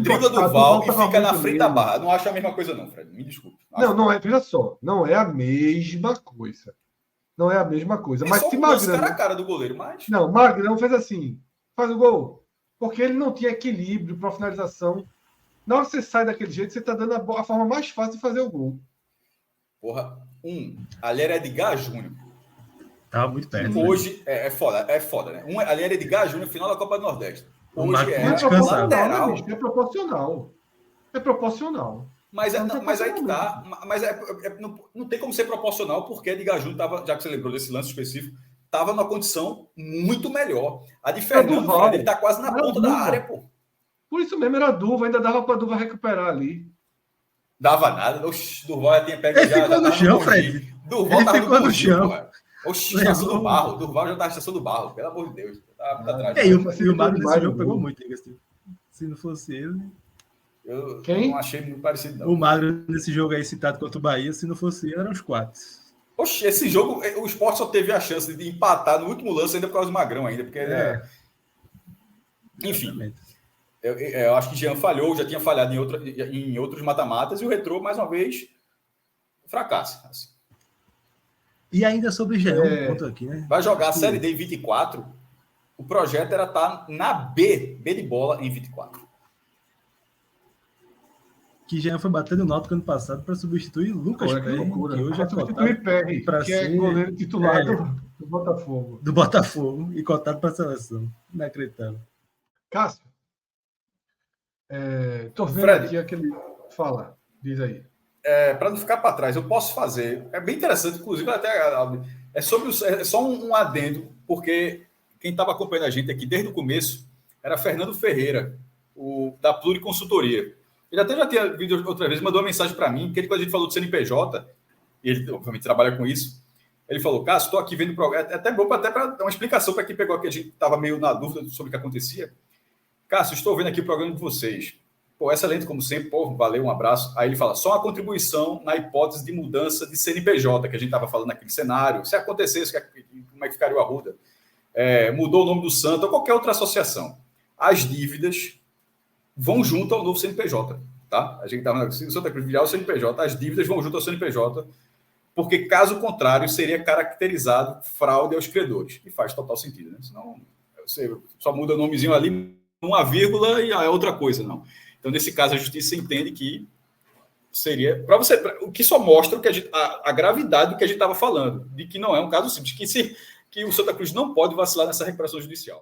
dribla do Val e fica na frente da barra. Não acho a mesma coisa, não, Fred. Me desculpe. Não é, veja só. Não é a mesma coisa. Mas se Magrão. Cara a cara do goleiro, mas. Não, Magrão fez assim. Faz o gol. Porque ele não tinha equilíbrio para finalização. Na hora que você sai daquele jeito, você está dando a forma mais fácil de fazer o gol. Porra, ali era Edgar Júnior. Tava muito perto. Hoje é foda, né? Ali era Edgar Júnior, final da Copa do Nordeste. Hoje É proporcional. Mas aí que tá. Não tem como ser proporcional, porque Edgar Júnior estava, já que você lembrou desse lance específico, estava numa condição muito melhor. A de Fernando, Fred, ele tá quase na ponta da área, pô. Por isso mesmo era Duva, ainda dava para Duva recuperar ali. Dava nada. Oxi, Durval já tinha pego. Ele ficou no chão, Fred. Durval tava no chão. Oxi, estação do barro. Durval já tá na estação do barro, pelo amor de Deus. Tava muito atrás. E o Magno nesse jogo pegou muito, se não fosse ele. Eu não achei muito parecido, não. O Magno nesse jogo aí citado contra o Bahia, se não fosse ele, eram os 4. Oxe, esse jogo, o Sport só teve a chance de empatar no último lance ainda por causa do Magrão ainda, porque enfim. Eu acho que Jean falhou, já tinha falhado em outros mata-matas, e o Retrô, mais uma vez, fracassa. Assim. E ainda sobre Jean, ponto aqui, né? Vai jogar a Série D em 24, o projeto era estar na B de bola em 24. Que Jean foi batendo nota ano passado para substituir Lucas Perry, que hoje é substituir Perry, que é goleiro titular do Botafogo. Do Botafogo, e cotado para a seleção. Inacreditável. Cássio, tô vendo Fred, aqui aquele... Fala, diz aí. Para não ficar para trás, eu posso fazer... É bem interessante, inclusive, até... É só um adendo, porque quem estava acompanhando a gente aqui desde o começo era Fernando Ferreira, da Pluriconsultoria. Ele até já tinha vindo outra vez, mandou uma mensagem para mim, que quando a gente falou do CNPJ, e ele obviamente trabalha com isso, ele falou, Cássio, estou aqui vendo o programa, é até bom para dar uma explicação para quem pegou aqui, a gente estava meio na dúvida sobre o que acontecia. Cássio, estou vendo aqui o programa de vocês. Pô, excelente como sempre, pô, valeu, um abraço. Aí ele fala, só uma contribuição na hipótese de mudança de CNPJ, que a gente estava falando naquele cenário, se acontecesse, como é que ficaria o Arruda? Mudou o nome do Santa, ou qualquer outra associação. As dívidas vão junto ao novo CNPJ, tá? A gente estava na Santa Cruz virar o CNPJ, as dívidas vão junto ao CNPJ, porque caso contrário seria caracterizado fraude aos credores, e faz total sentido, né? Senão você só muda o nomezinho ali, uma vírgula e é outra coisa, não. Então, nesse caso, a justiça entende que seria o que só mostra a gravidade do que a gente estava falando, de que não é um caso simples, que o Santa Cruz não pode vacilar nessa recuperação judicial.